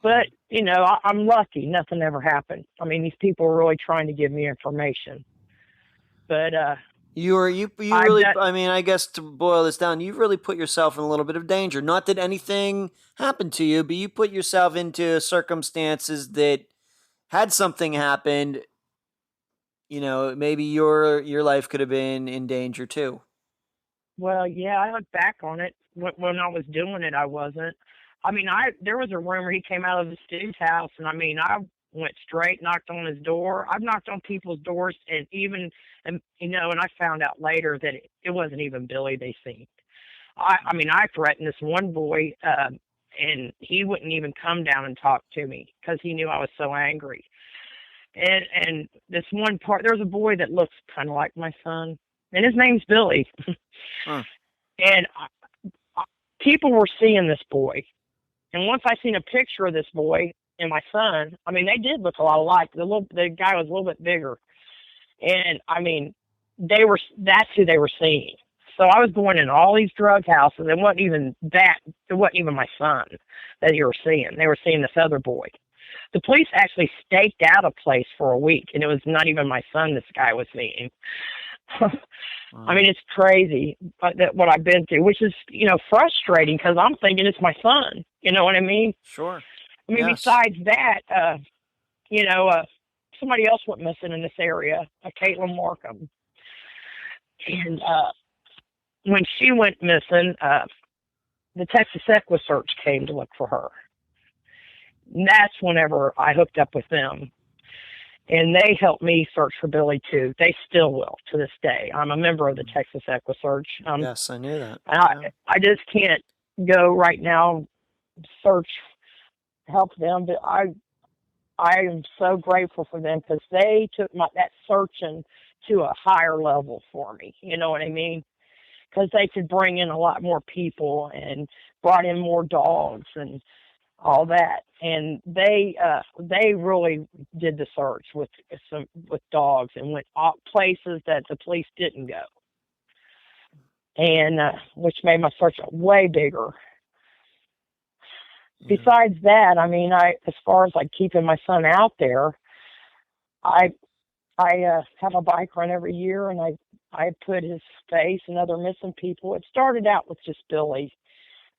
S2: But, I'm lucky. Nothing ever happened. I mean, these people are really trying to give me information. But,
S1: you really, I mean, I guess to boil this down, you've really put yourself in a little bit of danger. Not that anything happened to you, but you put yourself into circumstances that had something happened, maybe your life could have been in danger too.
S2: Well, yeah, I look back on it. When I was doing it, I wasn't. I mean, there was a rumor he came out of the dude's house, and I mean, I went straight, knocked on his door. I've knocked on people's doors, and I found out later that it wasn't even Billy they seen. I mean, I threatened this one boy, and he wouldn't even come down and talk to me because he knew I was so angry. And this one part, there's a boy that looks kind of like my son, and his name's Billy.
S1: Huh. And
S2: people were seeing this boy. And once I seen a picture of this boy and my son, I mean, they did look a lot alike. The guy was a little bit bigger. And, I mean, that's who they were seeing. So I was going in all these drug houses. It wasn't even my son that you were seeing. They were seeing this other boy. The police actually staked out a place for a week, and it was not even my son this guy was seeing. I mean, it's crazy what I've been through, which is, frustrating because I'm thinking it's my son. You know what I mean?
S1: Sure.
S2: I mean,
S1: yes.
S2: Besides that, somebody else went missing in this area, Caitlin Markham. And when she went missing, the Texas Equisearch came to look for her. And that's whenever I hooked up with them. And they helped me search for Billy, too. They still will to this day. I'm a member of the Texas Equisearch.
S1: Yes, I knew that.
S2: I just can't go right now help them. But I am so grateful for them because they took that searching to a higher level for me. You know what I mean? Because they could bring in a lot more people and brought in more dogs and all that, and they really did the search with dogs and went places that the police didn't go, and which made my search way bigger. Yeah. Besides that, I mean, as far as like keeping my son out there, I have a bike run every year, and I put his face and other missing people. It started out with just Billy,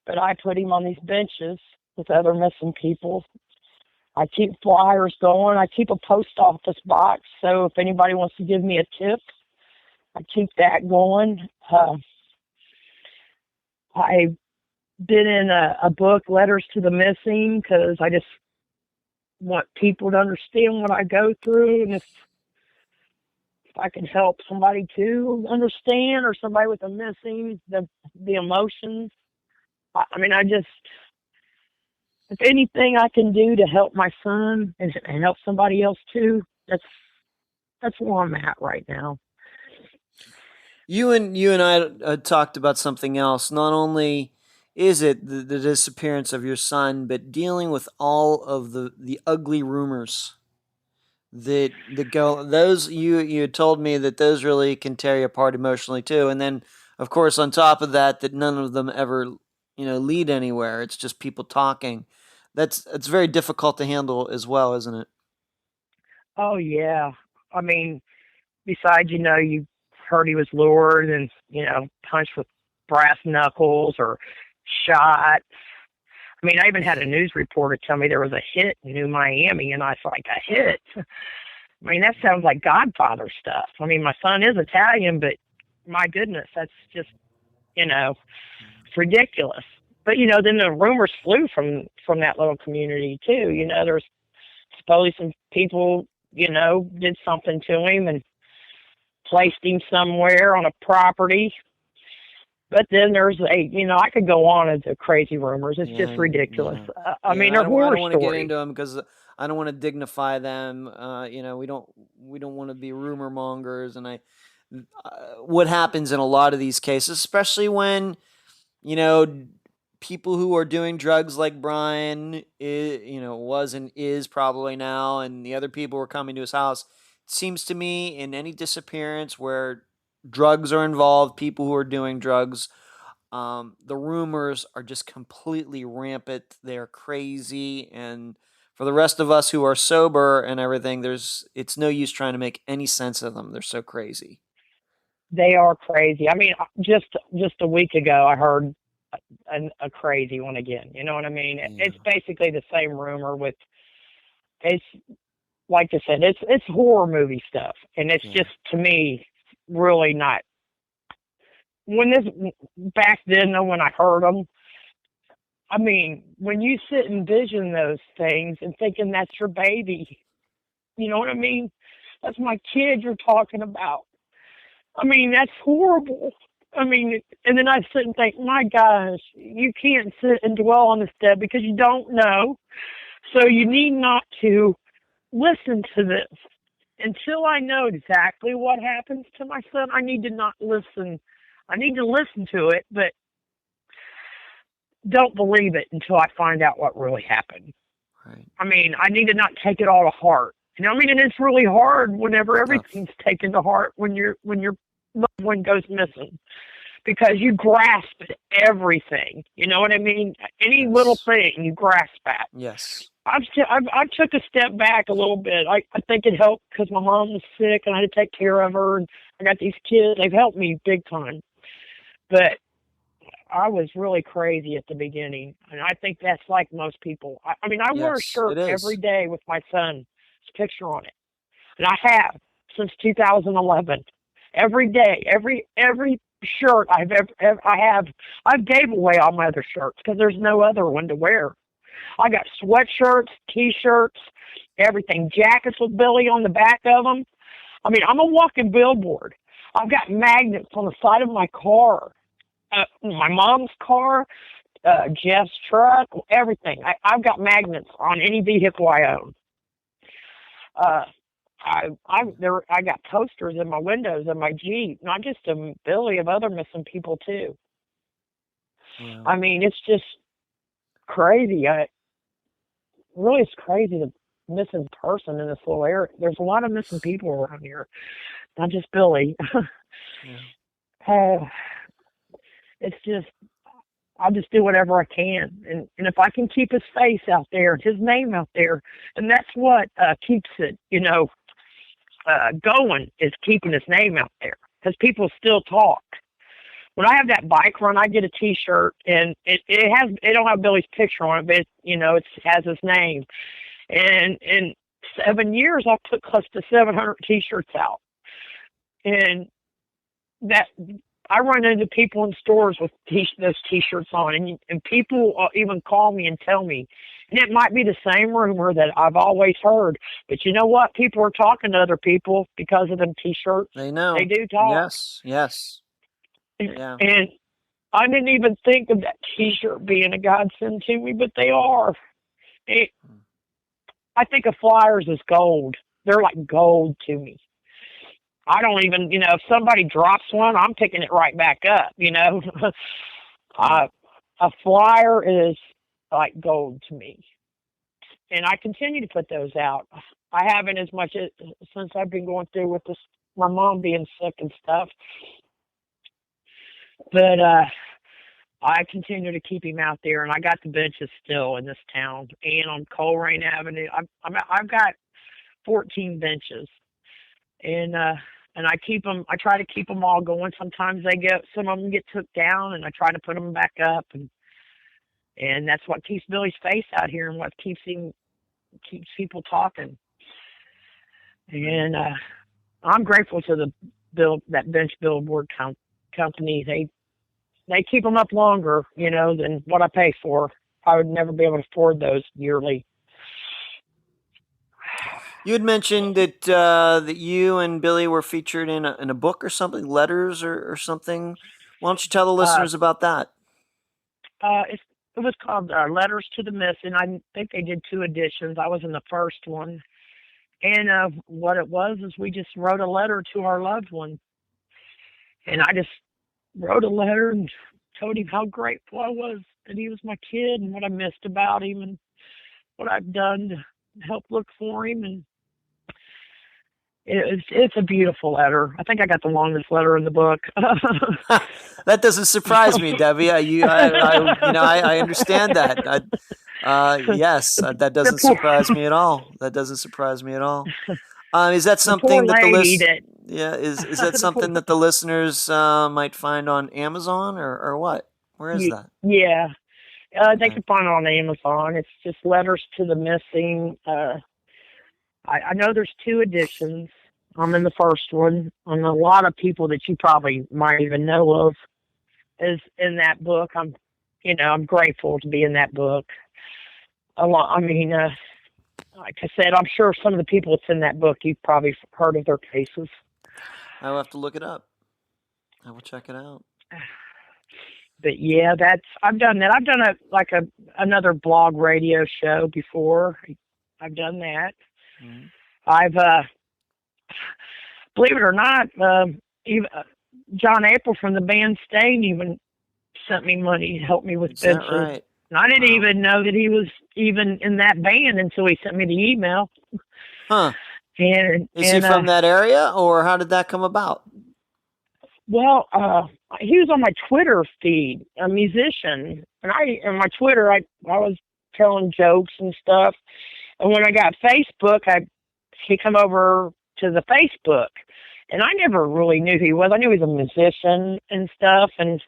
S2: but I put him on these benches with other missing people. I keep flyers going. I keep a post office box, so if anybody wants to give me a tip, I keep that going. I did in a book, Letters to the Missing, because I just want people to understand what I go through, and if I can help somebody to understand, or somebody with a missing, the emotions. I mean, if anything I can do to help my son and help somebody else too, that's where I'm at right now.
S1: You and I talked about something else. Not only is it the disappearance of your son, but dealing with all of the ugly rumors that go. Those you told me that those really can tear you apart emotionally too. And then, of course, on top of that none of them ever lead anywhere. It's just people talking. It's very difficult to handle as well, isn't it?
S2: Oh yeah. I mean, besides, you heard he was lured and, punched with brass knuckles or shot. I mean, I even had a news reporter tell me there was a hit in New Miami, and I was like, a hit? I mean, that sounds like Godfather stuff. I mean, my son is Italian, but my goodness, that's just, it's ridiculous. But, then the rumors flew from that little community, too. There's supposedly some people, did something to him and placed him somewhere on a property. But then there's I could go on into crazy rumors. It's just ridiculous.
S1: Yeah.
S2: I mean, they're horror
S1: I don't want to get
S2: stories.
S1: into them because I don't want to dignify them. We don't want to be rumor mongers. And what happens in a lot of these cases, especially when, people who are doing drugs like Brian, was and is probably now, and the other people who are coming to his house. It seems to me in any disappearance where drugs are involved, people who are doing drugs, the rumors are just completely rampant. They're crazy. And for the rest of us who are sober and everything, it's no use trying to make any sense of them. They're so crazy.
S2: They are crazy. I mean, just a week ago, I heard a crazy one again. You know what I mean? Yeah. It's basically the same rumor it's like I said, it's horror movie stuff. And it's just, to me, really not. Back then, though, when I heard them, I mean, when you sit and vision those things and thinking that's your baby, you know what I mean? That's my kid you're talking about. I mean, that's horrible. I mean, and then I sit and think, my gosh, you can't sit and dwell on this dead because you don't know. So you need not to listen to this. Until I know exactly what happens to my son, I need to not listen. I need to listen to it, but don't believe it until I find out what really happened.
S1: Right.
S2: I mean, I need to not take it all to heart. You know what I mean? And it's really hard whenever everything's taken to heart when your loved one goes missing, because you grasp at everything. You know what I mean? Any little thing you grasp at.
S1: Yes.
S2: I took a step back a little bit. I think it helped because my mom was sick and I had to take care of her, and I got these kids. They've helped me big time. But I was really crazy at the beginning, and I think that's like most people. I mean, I wear a shirt every day with my son's picture on it, and I have since 2011. Every day, every shirt I've gave away all my other shirts because there's no other one to wear. I got sweatshirts, T-shirts, everything, jackets with Billy on the back of them. I mean, I'm a walking billboard. I've got magnets on the side of my car, my mom's car, Jeff's truck, everything. I've got magnets on any vehicle I own. I got posters in my windows of my Jeep, not just of Billy, of other missing people too. Yeah. I mean, it's just crazy. Really, it's crazy, the missing person in this little area. There's a lot of missing people around here, not just Billy. Yeah. It's just, I just do whatever I can, and if I can keep his face out there, his name out there, and that's what keeps it, going, is keeping his name out there, because people still talk. When I have that bike run, I get a T-shirt, and it don't have Billy's picture on it, but it has his name. And in 7 years, I've put close to 700 T-shirts out, and that I run into people in stores with those T-shirts on, and people even call me and tell me, and it might be the same rumor that I've always heard, but you know what? People are talking to other people because of them T-shirts.
S1: They know.
S2: They do talk.
S1: Yes. Yeah.
S2: And I didn't even think of that T-shirt being a godsend to me, but they are. I think of flyers as gold. They're like gold to me. I don't even, if somebody drops one, I'm picking it right back up, A flyer is like gold to me. And I continue to put those out. I haven't as much since I've been going through with this, my mom being sick and stuff. But I continue to keep him out there, and I got the benches still in this town and on Coleraine Avenue. I've got 14 benches, and I keep them. I try to keep them all going. Sometimes some of them get took down, and I try to put them back up. And And that's what keeps Billy's face out here and what keeps people talking. And I'm grateful to that bench billboard company. They keep them up longer, than what I pay for. I would never be able to afford those yearly.
S1: You had mentioned that you and Billy were featured in a book or something, letters or something. Why don't you tell the listeners about that?
S2: It was called Letters to the Missing. I think they did 2 editions. I was in the first one. And what it was is we just wrote a letter to our loved one. And I just wrote a letter and told him how grateful I was that he was my kid and what I missed about him and what I've done to help look for him. And it's a beautiful letter. I think I got the longest letter in the book.
S1: That doesn't surprise me, Debbie. I understand that. Yes, that doesn't surprise me at all. That doesn't surprise me at all. Is that something that is that something that the listeners might find on Amazon or what? Where is that?
S2: Yeah, they can find it on Amazon. It's just Letters to the Missing. I know there's 2 editions. I'm in the first one. And a lot of people that you probably might even know of is in that book. I'm grateful to be in that book. Like I said, I'm sure some of the people that's in that book, you've probably heard of their cases.
S1: I will have to look it up. I will check it out.
S2: But yeah, I've done that. I've done another blog radio show before. I've done that. Mm-hmm. I've, believe it or not, even John April from the band Stain even sent me money to help me with Benson.
S1: Is that right?
S2: And I didn't even know that he was even in that band until he sent me the email.
S1: Huh. Is he from that area, or how did that come about?
S2: Well, he was on my Twitter feed, a musician. And on my Twitter, I was telling jokes and stuff. And when I got Facebook, he come over to the Facebook. And I never really knew who he was. I knew he was a musician and stuff. And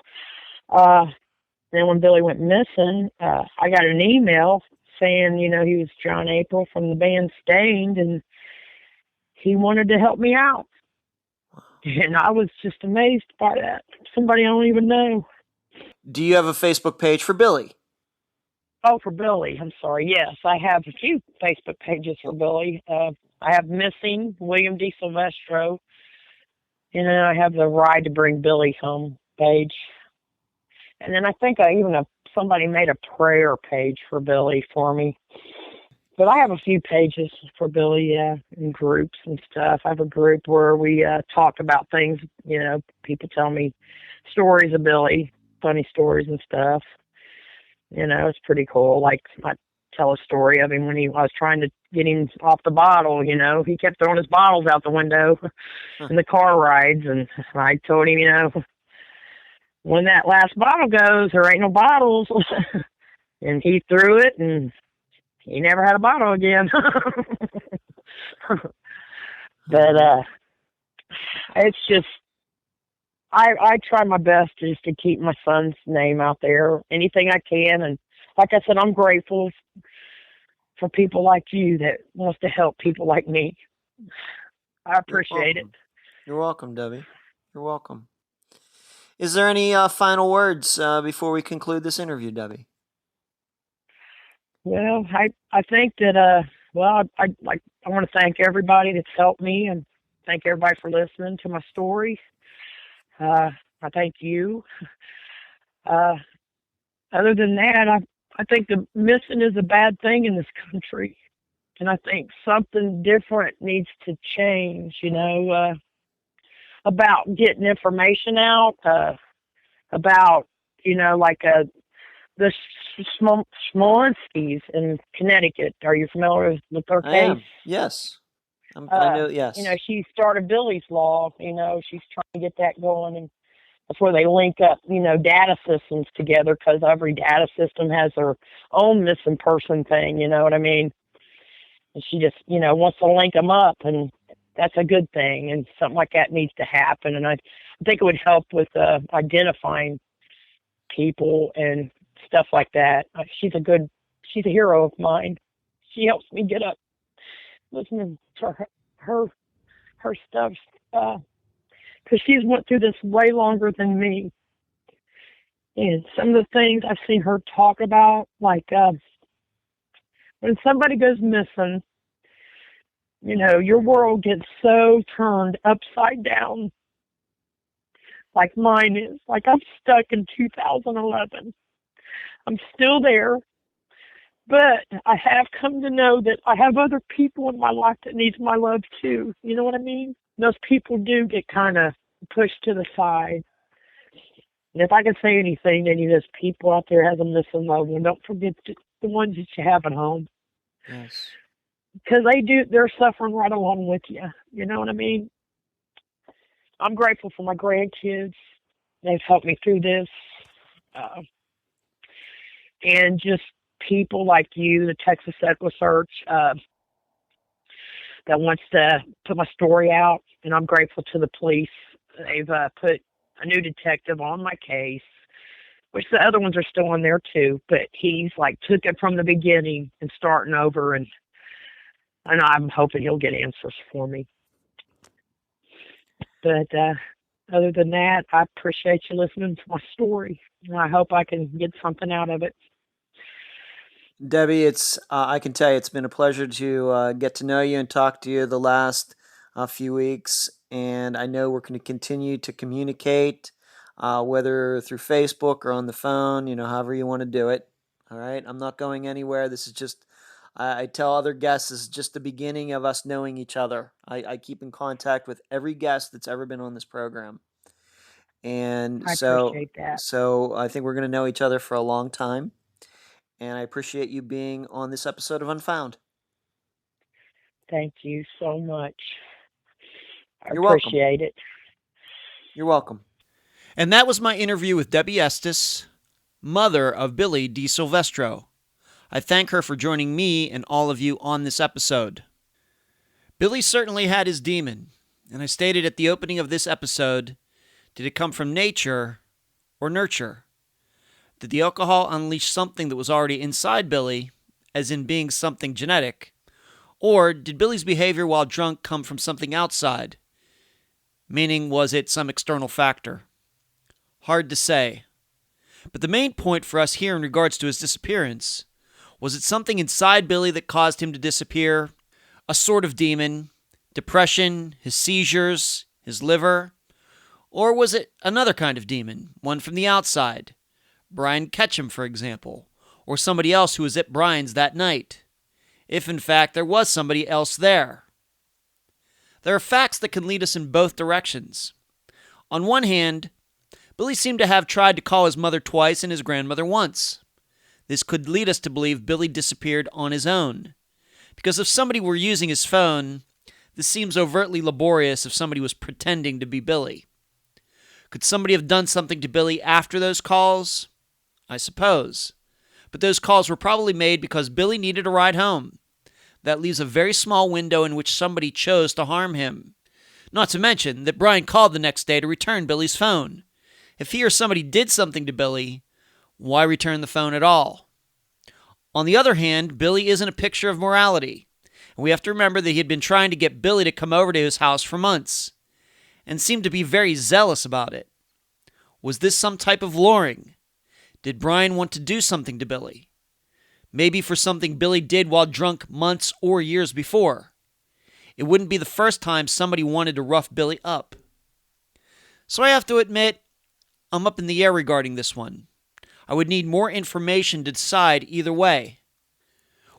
S2: then when Billy went missing, I got an email saying, he was John April from the band Stained, and he wanted to help me out. And I was just amazed by that. Somebody I don't even know.
S1: Do you have a Facebook page for Billy?
S2: Oh, for Billy. I'm sorry. Yes, I have a few Facebook pages for Billy. I have Missing William Disilvestro. And then I have the Ride to Bring Billy Home page. And then I think somebody made a prayer page for Billy for me. But I have a few pages for Billy, yeah, in groups and stuff. I have a group where we talk about things, people tell me stories of Billy, funny stories and stuff. It's pretty cool. Like, I tell a story of him when I was trying to get him off the bottle, he kept throwing his bottles out the window in the car rides. And I told him, when that last bottle goes, there ain't no bottles. And he threw it, and he never had a bottle again. But it's just, I try my best just to keep my son's name out there, anything I can. And like I said, I'm grateful for people like you that wants to help people like me. I appreciate it.
S1: You're welcome, Debbie. You're welcome. Is there any final words before we conclude this interview, Debbie?
S2: Well, I think that I want to thank everybody that's helped me, and thank everybody for listening to my story. I thank you. Other than that, I think the missing is a bad thing in this country, and I think something different needs to change. About getting information out, about the Smolinskis in Connecticut. Are you familiar with their case?
S1: I am. Yes. I know, yes.
S2: She started Billy's Law. She's trying to get that going. And that's where they link up, data systems together, because every data system has their own missing person thing, you know what I mean? And she just, wants to link them up, and that's a good thing. And something like that needs to happen. And I think it would help with identifying people and stuff like that. She's a hero of mine. She helps me get up listening to her stuff, because she's went through this way longer than me. And some of the things I've seen her talk about, like when somebody goes missing, your world gets so turned upside down, like mine is. Like, I'm stuck in 2011. I'm still there, but I have come to know that I have other people in my life that needs my love too. You know what I mean? Those people do get kind of pushed to the side. And if I can say anything to any of those people out there has a missing loved one, don't forget the ones that you have at home.
S1: Yes.
S2: Because they're suffering right along with you. You know what I mean? I'm grateful for my grandkids. They've helped me through this. And just people like you, the Texas Equus Search, that wants to put my story out. And I'm grateful to the police. They've put a new detective on my case, which the other ones are still on there too. But he's took it from the beginning and starting over. And I'm hoping he'll get answers for me. But other than that, I appreciate you listening to my story. And I hope I can get something out of it.
S1: Debbie, I can tell you it's been a pleasure to get to know you and talk to you the last few weeks. And I know we're going to continue to communicate, whether through Facebook or on the phone, however you want to do it. All right. I'm not going anywhere. This is just, I tell other guests, this is just the beginning of us knowing each other. I keep in contact with every guest that's ever been on this program. And
S2: I appreciate that.
S1: So I think we're going to know each other for a long time. And I appreciate you being on this episode of Unfound.
S2: Thank you so much.
S1: You're
S2: appreciate it.
S1: You're welcome. And that was my interview with Debbie Estes, mother of Billy Disilvestro. I thank her for joining me and all of you on this episode. Billy certainly had his demon, and I stated at the opening of this episode, did it come from nature or nurture? Did the alcohol unleash something that was already inside Billy, as in being something genetic? Or did Billy's behavior while drunk come from something outside? Meaning, was it some external factor? Hard to say. But the main point for us here in regards to his disappearance, was it something inside Billy that caused him to disappear? A sort of demon, depression, his seizures, his liver? Or was it another kind of demon, one from the outside? Brian Ketchum, for example, or somebody else who was at Brian's that night, if in fact there was somebody else there. There are facts that can lead us in both directions. On one hand, Billy seemed to have tried to call his mother twice and his grandmother once. This could lead us to believe Billy disappeared on his own, because if somebody were using his phone, this seems overtly laborious if somebody was pretending to be Billy. Could somebody have done something to Billy after those calls? I suppose. But those calls were probably made because Billy needed a ride home. That leaves a very small window in which somebody chose to harm him. Not to mention that Brian called the next day to return Billy's phone. If he or somebody did something to Billy, why return the phone at all? On the other hand, Billy isn't a picture of morality. And we have to remember that he had been trying to get Billy to come over to his house for months, and seemed to be very zealous about it. Was this some type of luring? Did Brian want to do something to Billy? Maybe for something Billy did while drunk months or years before. It wouldn't be the first time somebody wanted to rough Billy up. So I have to admit, I'm up in the air regarding this one. I would need more information to decide either way.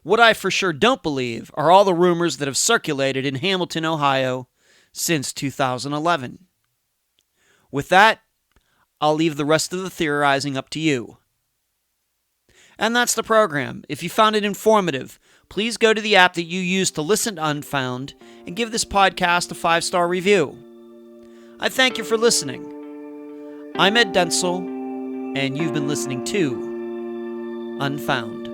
S1: What I for sure don't believe are all the rumors that have circulated in Hamilton, Ohio since 2011. With that, I'll leave the rest of the theorizing up to you. And that's the program. If you found it informative, please go to the app that you use to listen to Unfound and give this podcast a 5-star review. I thank you for listening. I'm Ed Dentzel, and you've been listening to Unfound.